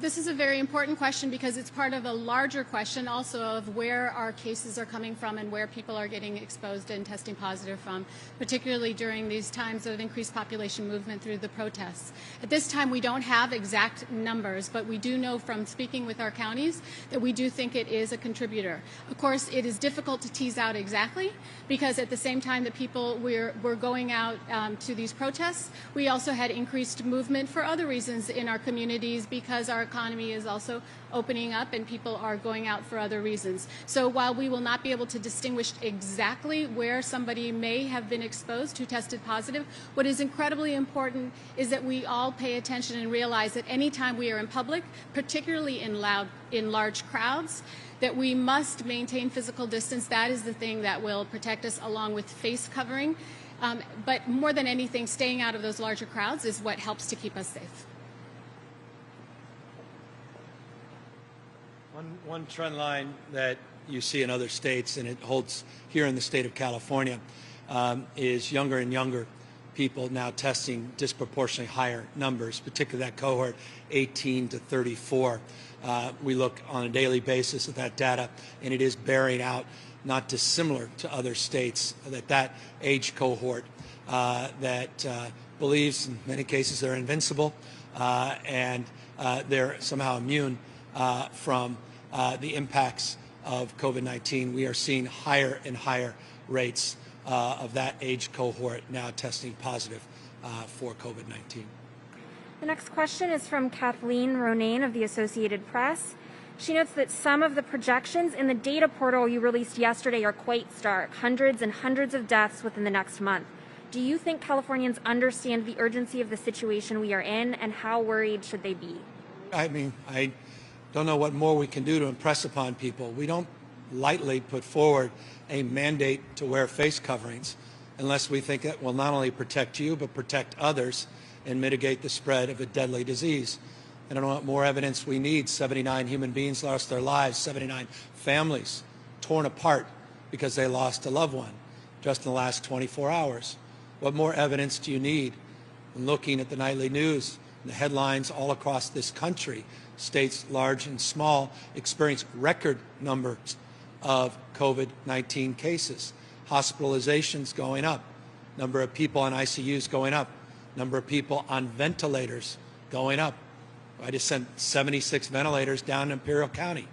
This is a very important question because it's part of a larger question also of where our cases are coming from and where people are getting exposed and testing positive from, particularly during these times of increased population movement through the protests. At this time, we don't have exact numbers, but we do know from speaking with our counties that we do think it is a contributor. Of course, it is difficult to tease out exactly because at the same time that people were going out to these protests, we also had increased movement for other reasons in our communities because our economy is also opening up and people are going out for other reasons. So while we will not be able to distinguish exactly where somebody may have been exposed who tested positive, what is incredibly important is that we all pay attention and realize that anytime we are in public, particularly in large crowds, that we must maintain physical distance. That is the thing that will protect us along with face covering. But more than anything, staying out of those larger crowds is what helps to keep us safe. One trend line that you see in other states, and it holds here in the state of California, is younger and younger people now testing disproportionately higher numbers, particularly that cohort 18 to 34. We look on a daily basis at that data, and it is bearing out not dissimilar to other states that age cohort that believes in many cases they're invincible and they're somehow immune from the impacts of COVID-19. We are seeing higher and higher rates of that age cohort now testing positive for COVID-19. The next question is from Kathleen Ronayne of the Associated Press. She notes that some of the projections in the data portal you released yesterday are quite stark, hundreds and hundreds of deaths within the next month. Do you think Californians understand the urgency of the situation we are in, and how worried should they be? I mean, I don't know what more we can do to impress upon people. We don't lightly put forward a mandate to wear face coverings unless we think it will not only protect you, but protect others and mitigate the spread of a deadly disease. I don't know what more evidence we need. 79 human beings lost their lives, 79 families torn apart because they lost a loved one just in the last 24 hours. What more evidence do you need? When looking at the nightly news, the headlines all across this country, states large and small experience record numbers of COVID-19 cases. Hospitalizations going up, number of people on ICUs going up, number of people on ventilators going up. I just sent 76 ventilators down to Imperial County.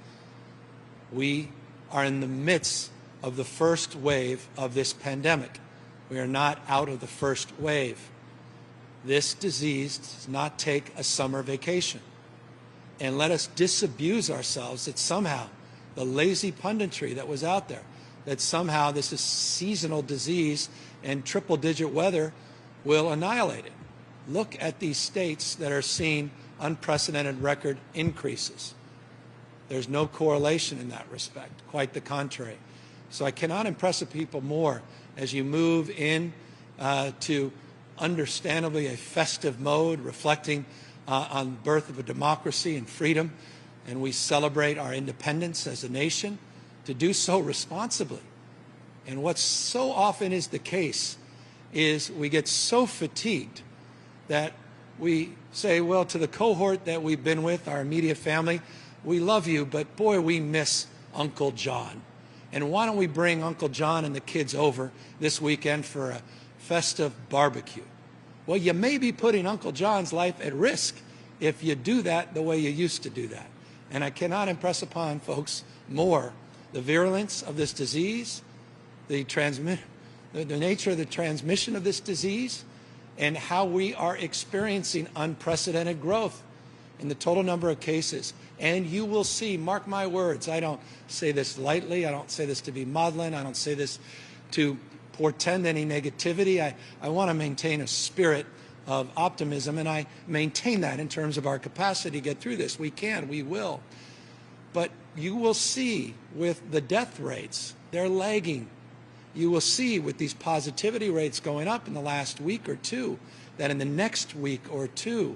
We are in the midst of the first wave of this pandemic. We are not out of the first wave. This disease does not take a summer vacation. And let us disabuse ourselves that somehow the lazy punditry that was out there, that somehow this is seasonal disease and triple-digit weather will annihilate it. Look at these states that are seeing unprecedented record increases. There's no correlation in that respect, quite the contrary. So I cannot impress people more as you move in to understandably a festive mode, reflecting on the birth of a democracy and freedom, and we celebrate our independence as a nation, to do so responsibly. And what so often is the case is we get so fatigued that we say, well, to the cohort that we've been with, our immediate family, we love you, but boy, we miss Uncle John. And why don't we bring Uncle John and the kids over this weekend for a festive barbecue? Well, you may be putting Uncle John's life at risk if you do that the way you used to do that. And I cannot impress upon folks more the virulence of this disease, the nature of the transmission of this disease, and how we are experiencing unprecedented growth in the total number of cases. And you will see, mark my words, I don't say this lightly, I don't say this to be maudlin, I don't say this to portend any negativity. I want to maintain a spirit of optimism, and I maintain that in terms of our capacity to get through this. We can, we will. But you will see with the death rates, they're lagging. You will see with these positivity rates going up in the last week or two, that in the next week or two,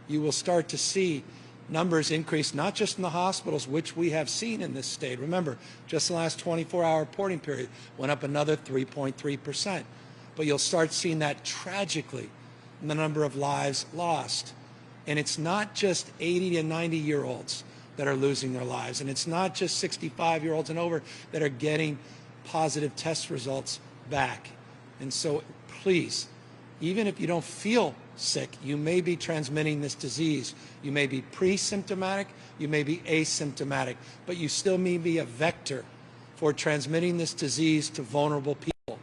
you will start to see numbers increase, not just in the hospitals, which we have seen in this state. Remember, just the last 24-hour reporting period went up another 3.3%. But you'll start seeing that tragically in the number of lives lost. And it's not just 80 and 90-year-olds that are losing their lives. And it's not just 65-year-olds and over that are getting positive test results back. And so please, even if you don't feel sick, you may be transmitting this disease. You may be pre-symptomatic, you may be asymptomatic, but you still may be a vector for transmitting this disease to vulnerable people.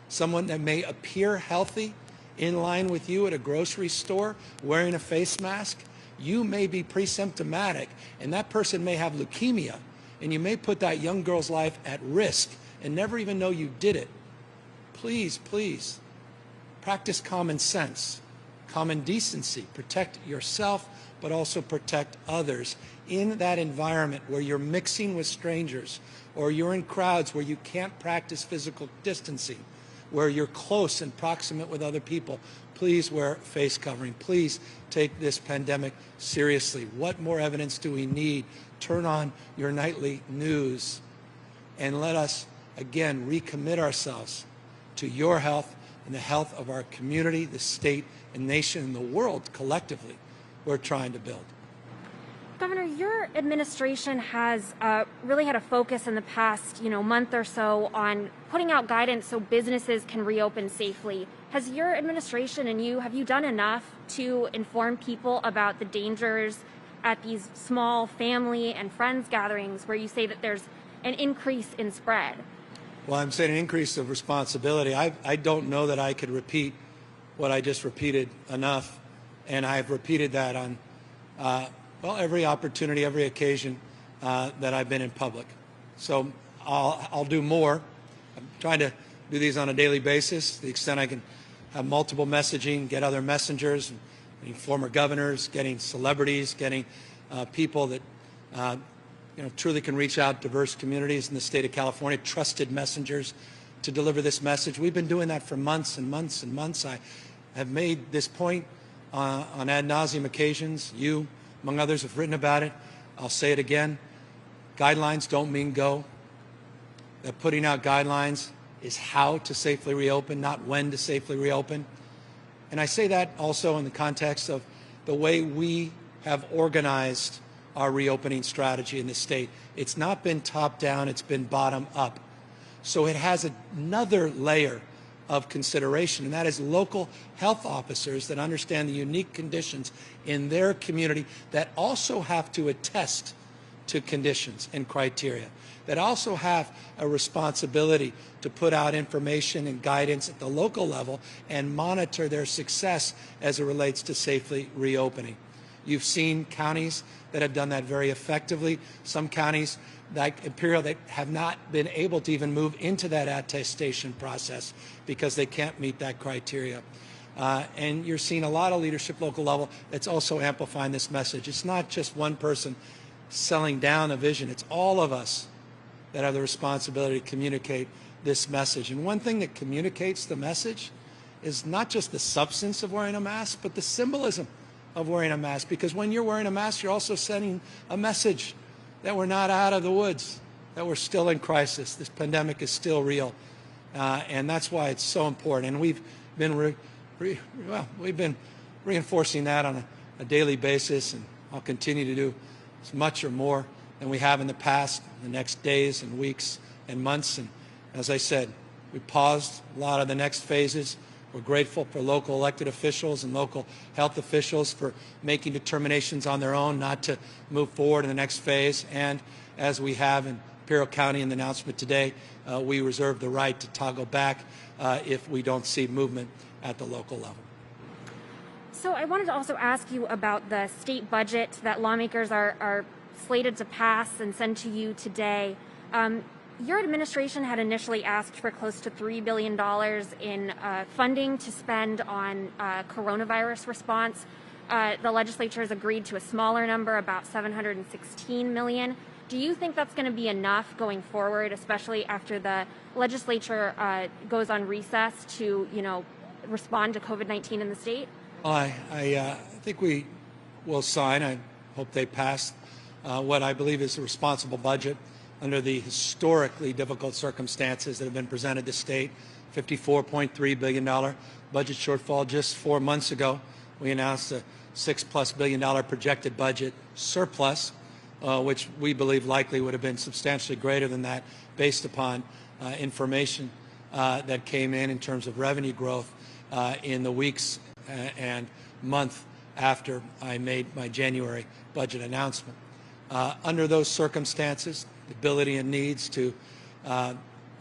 Someone that may appear healthy in line with you at a grocery store wearing a face mask, you may be pre-symptomatic, and that person may have leukemia, and you may put that young girl's life at risk and never even know you did it. Please, please, practice common sense, common decency. Protect yourself, but also protect others in that environment where you're mixing with strangers, or you're in crowds where you can't practice physical distancing, where you're close and proximate with other people. Please wear face covering. Please take this pandemic seriously. What more evidence do we need? Turn on your nightly news and let us, again, recommit ourselves to your health and the health of our community, the state and nation, and the world collectively we're trying to build. Governor, your administration has really had a focus in the past, month or so on putting out guidance so businesses can reopen safely. Has your administration and have you done enough to inform people about the dangers at these small family and friends gatherings where you say that there's an increase in spread? Well, I'm saying an increase of responsibility. I don't know that I could repeat what I just repeated enough, and I've repeated that on every opportunity, every occasion that I've been in public. So I'll do more. I'm trying to do these on a daily basis, to the extent I can have multiple messaging, get other messengers, getting former governors, getting celebrities, getting people that truly can reach out to diverse communities in the state of California, trusted messengers to deliver this message. We've been doing that for months and months and months. I have made this point on ad nauseum occasions. You, among others, have written about it. I'll say it again. Guidelines don't mean go. That putting out guidelines is how to safely reopen, not when to safely reopen. And I say that also in the context of the way we have organized our reopening strategy in the state. It's not been top down, it's been bottom up. So it has another layer of consideration, and that is local health officers that understand the unique conditions in their community, that also have to attest to conditions and criteria, that also have a responsibility to put out information and guidance at the local level and monitor their success as it relates to safely reopening. You've seen counties that have done that very effectively. Some counties like Imperial that have not been able to even move into that attestation process because they can't meet that criteria. And you're seeing a lot of leadership local level that's also amplifying this message. It's not just one person selling down a vision. It's all of us that have the responsibility to communicate this message. And one thing that communicates the message is not just the substance of wearing a mask, but the symbolism of wearing a mask. Because when you're wearing a mask, you're also sending a message that we're not out of the woods, that we're still in crisis. This pandemic is still real. And that's why it's so important. And we've been reinforcing that on a daily basis, and I'll continue to do as much or more than we have in the past, the next days and weeks and months. And as I said, we paused a lot of the next phases. We're grateful for local elected officials and local health officials for making determinations on their own not to move forward in the next phase. And as we have in Imperial County in the announcement today, we reserve the right to toggle back if we don't see movement at the local level. So I wanted to also ask you about the state budget that lawmakers are slated to pass and send to you today. Your administration had initially asked for close to $3 billion in funding to spend on coronavirus response. The legislature has agreed to a smaller number, about $716 million. Do you think that's going to be enough going forward, especially after the legislature goes on recess to, respond to COVID-19 in the state? Well, I think we will sign. I hope they pass what I believe is a responsible budget under the historically difficult circumstances that have been presented to state. $54.3 billion budget shortfall. Just 4 months ago, we announced a $6+ billion projected budget surplus, which we believe likely would have been substantially greater than that based upon information that came in terms of revenue growth in the weeks and month after I made my January budget announcement. Under those circumstances, the ability and needs to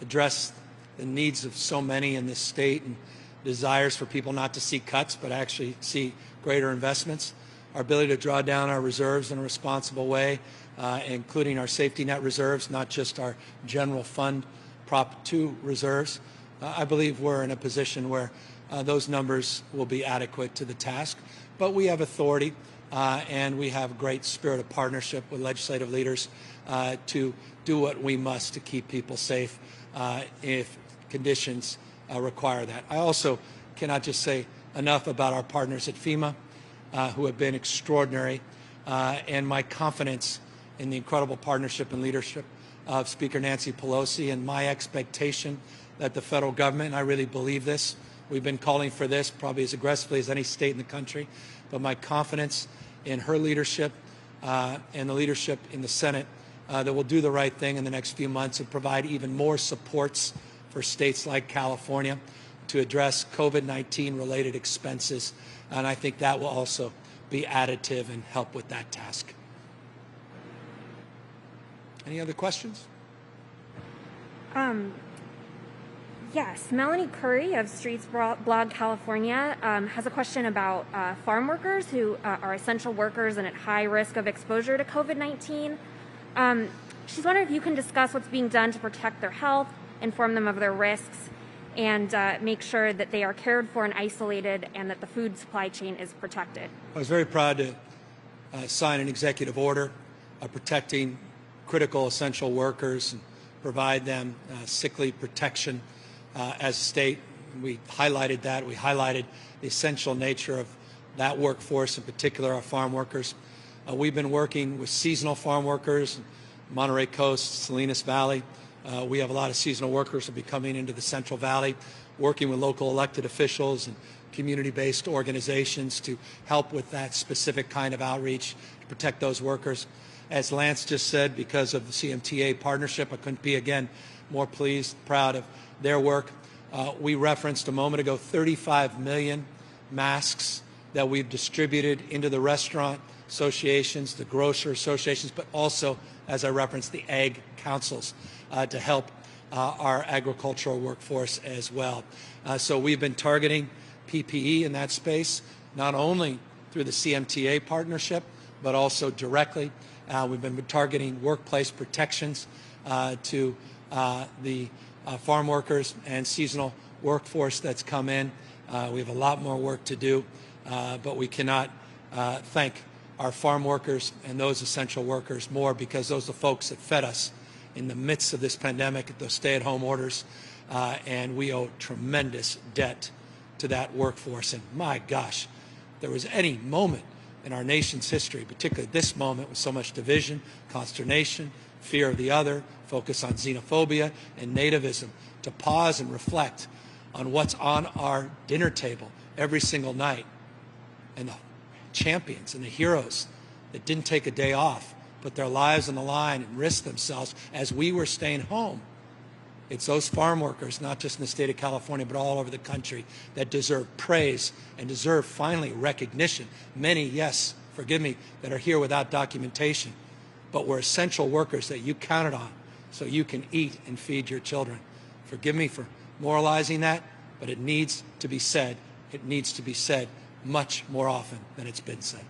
address the needs of so many in this state and desires for people not to see cuts but actually see greater investments, our ability to draw down our reserves in a responsible way, including our safety net reserves, not just our general fund Prop 2 reserves. I believe we're in a position where those numbers will be adequate to the task. But we have authority and we have great spirit of partnership with legislative leaders to do what we must to keep people safe if conditions require that. I also cannot just say enough about our partners at FEMA who have been extraordinary, and my confidence in the incredible partnership and leadership of Speaker Nancy Pelosi, and my expectation that the federal government, and I really believe this, we've been calling for this probably as aggressively as any state in the country, but my confidence in her leadership and the leadership in the Senate that will do the right thing in the next few months and provide even more supports for states like California to address COVID-19 related expenses. And I think that will also be additive and help with that task. Any other questions? Yes, Melanie Curry of Streets Blog California has a question about farm workers who are essential workers and at high risk of exposure to COVID-19. She's wondering if you can discuss what's being done to protect their health, inform them of their risks, and make sure that they are cared for and isolated and that the food supply chain is protected. I was very proud to sign an executive order protecting critical essential workers and provide them sick leave protection as a state. We highlighted that. We highlighted the essential nature of that workforce, in particular our farm workers. We've been working with seasonal farm workers, Monterey Coast, Salinas Valley. We have a lot of seasonal workers who will be coming into the Central Valley, working with local elected officials and community-based organizations to help with that specific kind of outreach to protect those workers. As Lance just said, because of the CMTA partnership, I couldn't be, again, more pleased, proud of their work. We referenced a moment ago 35 million masks that we've distributed into the restaurant associations, the grocer associations, but also, as I referenced, the ag councils to help our agricultural workforce as well. So we've been targeting PPE in that space, not only through the CMTA partnership, but also directly. We've been targeting workplace protections to the farm workers and seasonal workforce that's come in. We have a lot more work to do, but we cannot thank our farm workers and those essential workers more, because those are the folks that fed us in the midst of this pandemic, those stay-at-home orders, and we owe tremendous debt to that workforce. And my gosh, if there was any moment in our nation's history, particularly this moment with so much division, consternation, fear of the other, focus on xenophobia and nativism, to pause and reflect on what's on our dinner table every single night, and the champions and the heroes that didn't take a day off, put their lives on the line and risked themselves as we were staying home. It's those farm workers, not just in the state of California, but all over the country, that deserve praise and deserve finally recognition. Many, yes, forgive me, that are here without documentation, but we're essential workers that you counted on so you can eat and feed your children. Forgive me for moralizing that, but it needs to be said. It needs to be said much more often than it's been said.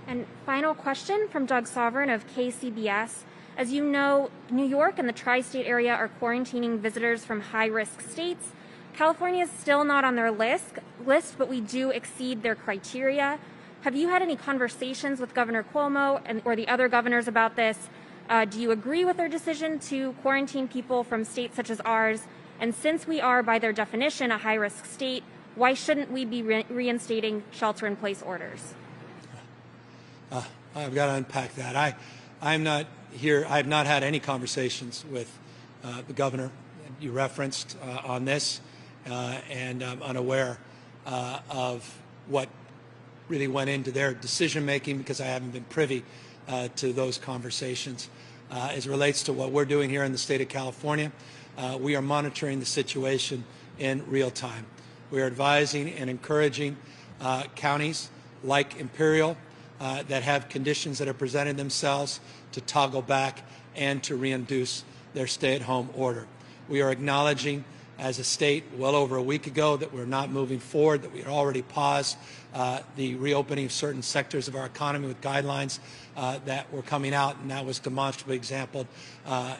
And final question from Doug Sovereign of KCBS. As you know, New York and the tri-state area are quarantining visitors from high-risk states. California is still not on their list, but we do exceed their criteria. Have you had any conversations with Governor Cuomo or the other governors about this? Do you agree with their decision to quarantine people from states such as ours? And since we are, by their definition, a high-risk state, why shouldn't we be reinstating shelter-in-place orders? I've got to unpack that. I'm not here. I have not had any conversations with the governor you referenced on this, and I'm unaware of what really went into their decision making because I haven't been privy to those conversations. As it relates to what we're doing here in the state of California, we are monitoring the situation in real time. We are advising and encouraging counties like Imperial that have conditions that have presented themselves to toggle back and to reintroduce their stay-at-home order. We are acknowledging as a state well over a week ago that we're not moving forward, that we had already paused the reopening of certain sectors of our economy with guidelines that were coming out, and that was demonstrably exampled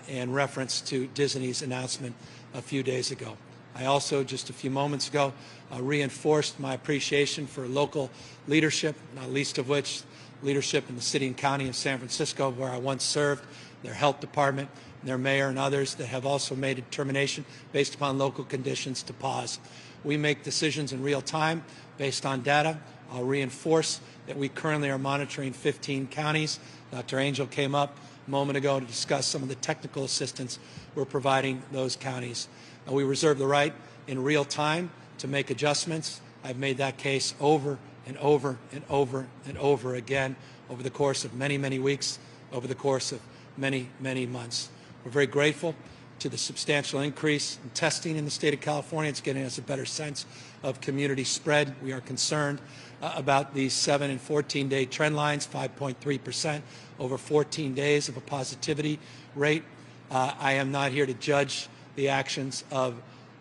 in reference to Disney's announcement a few days ago. I also, just a few moments ago, reinforced my appreciation for local leadership, not least of which leadership in the city and county of San Francisco, where I once served, their health department, their mayor, and others that have also made a determination based upon local conditions to pause. We make decisions in real time based on data. I'll reinforce that we currently are monitoring 15 counties. Dr. Angel came up a moment ago to discuss some of the technical assistance we're providing those counties. We reserve the right in real time to make adjustments. I've made that case over and over and over and over again over the course of many, many weeks, over the course of many, many months. We're very grateful to the substantial increase in testing in the state of California. It's getting us a better sense of community spread. We are concerned about these 7 and 14-day trend lines, 5.3% over 14 days of a positivity rate. I am not here to judge the actions of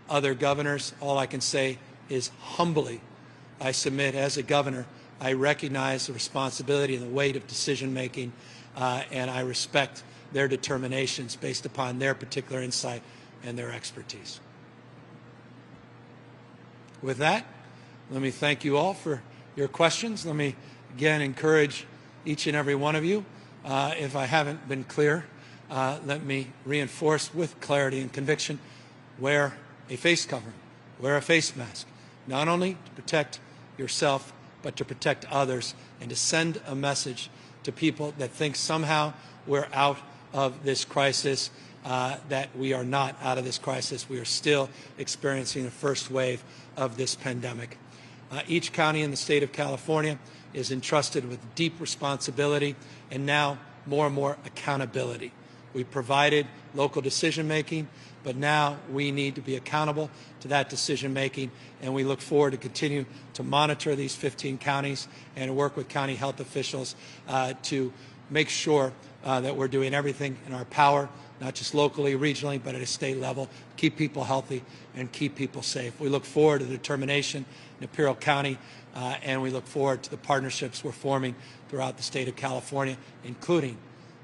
other governors. All I can say is humbly, I submit as a governor, I recognize the responsibility and the weight of decision making, and I respect their determinations based upon their particular insight and their expertise. With that, let me thank you all for your questions. Let me again encourage each and every one of you. If I haven't been clear, let me reinforce with clarity and conviction, wear a face covering, wear a face mask, not only to protect yourself, but to protect others and to send a message to people that think somehow we're out of this crisis, that we are not out of this crisis. We are still experiencing the first wave of this pandemic. Each county in the state of California is entrusted with deep responsibility and now more and more accountability. We provided local decision making, but now we need to be accountable to that decision making, and we look forward to continue to monitor these 15 counties and work with county health officials to make sure that we're doing everything in our power, not just locally, regionally, but at a state level, keep people healthy and keep people safe. We look forward to the determination in Imperial County, and we look forward to the partnerships we're forming throughout the state of California, including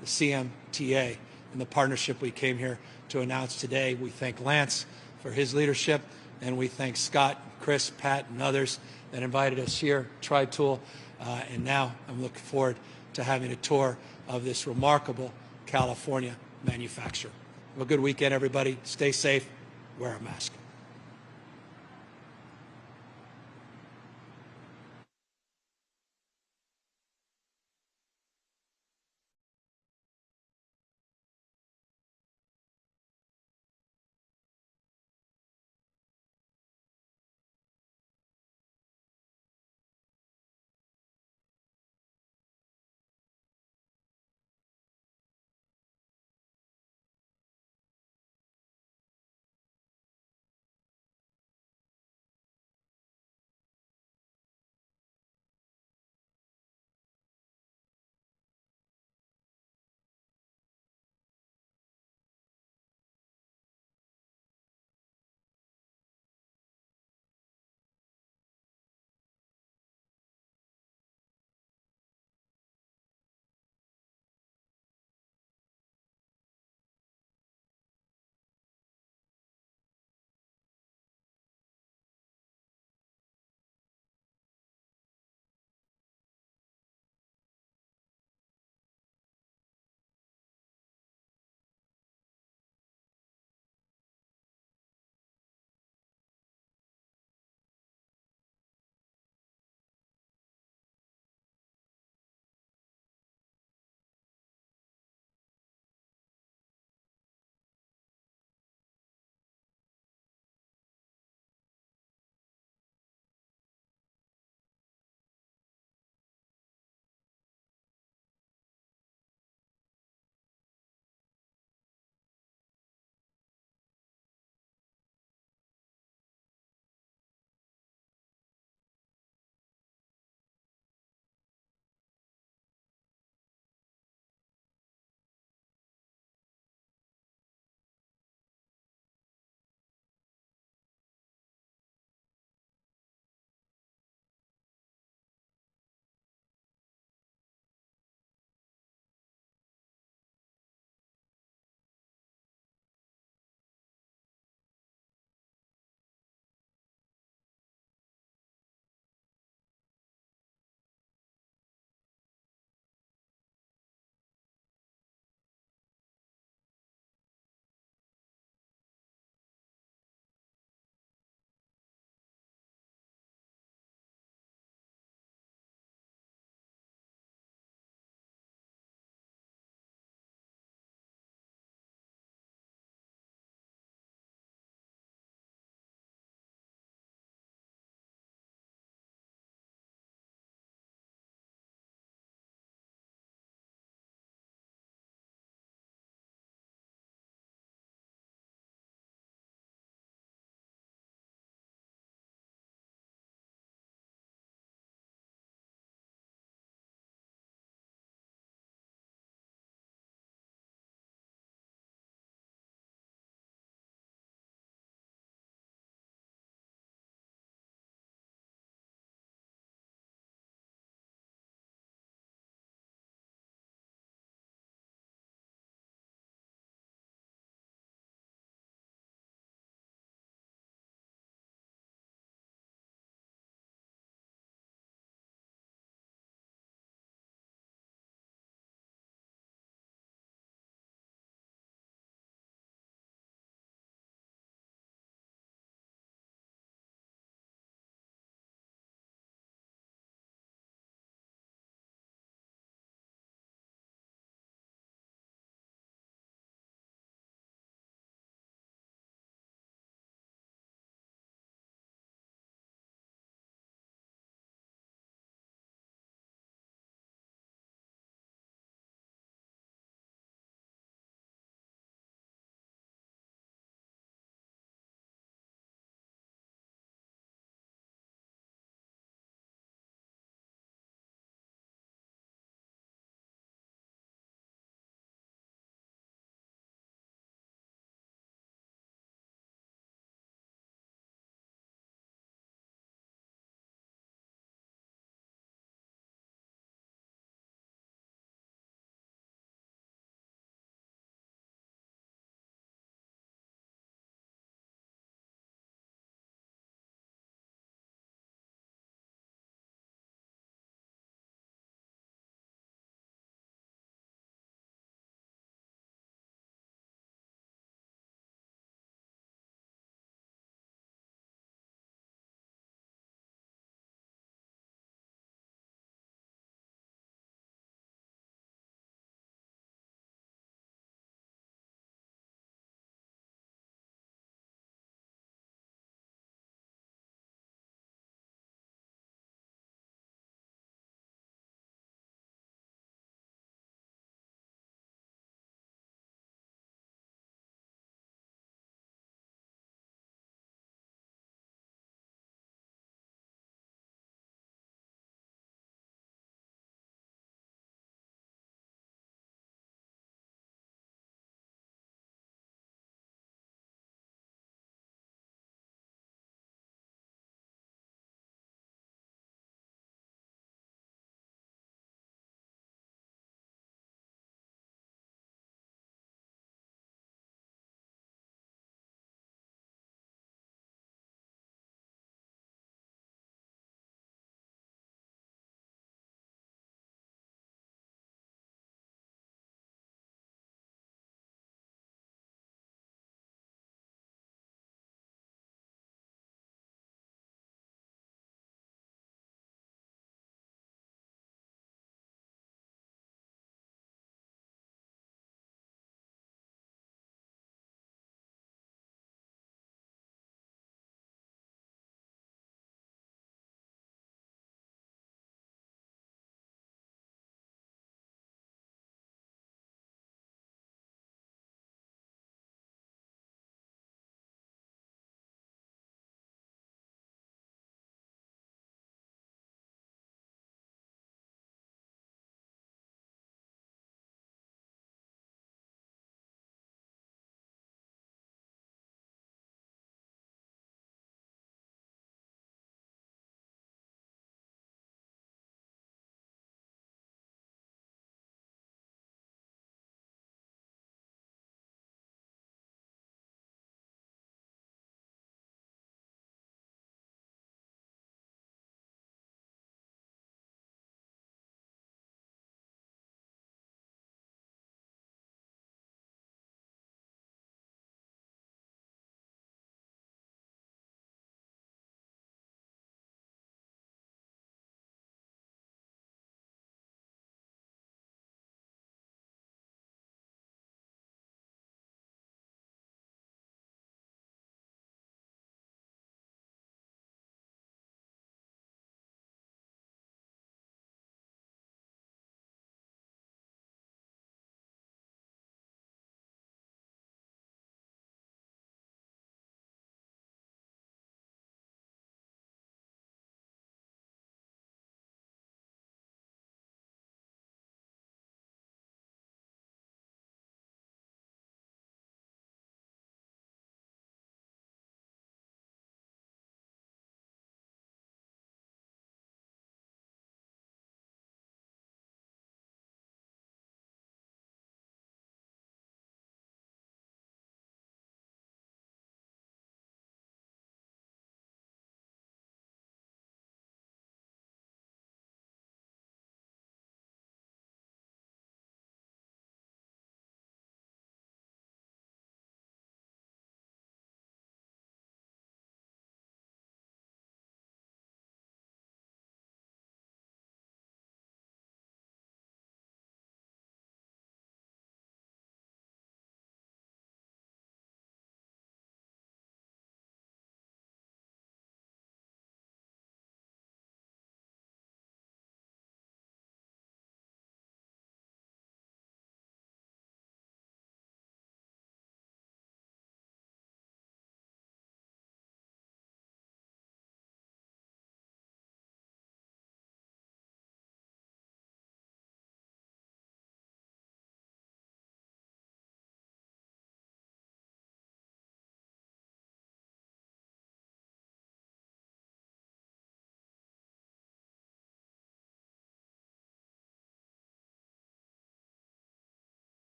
the CMTA and the partnership we came here to announce today. We thank Lance for his leadership, and we thank Scott, Chris, Pat, and others that invited us here, TriTool, and now I'm looking forward to having a tour of this remarkable California manufacturer. Have a good weekend, everybody. Stay safe. Wear a mask.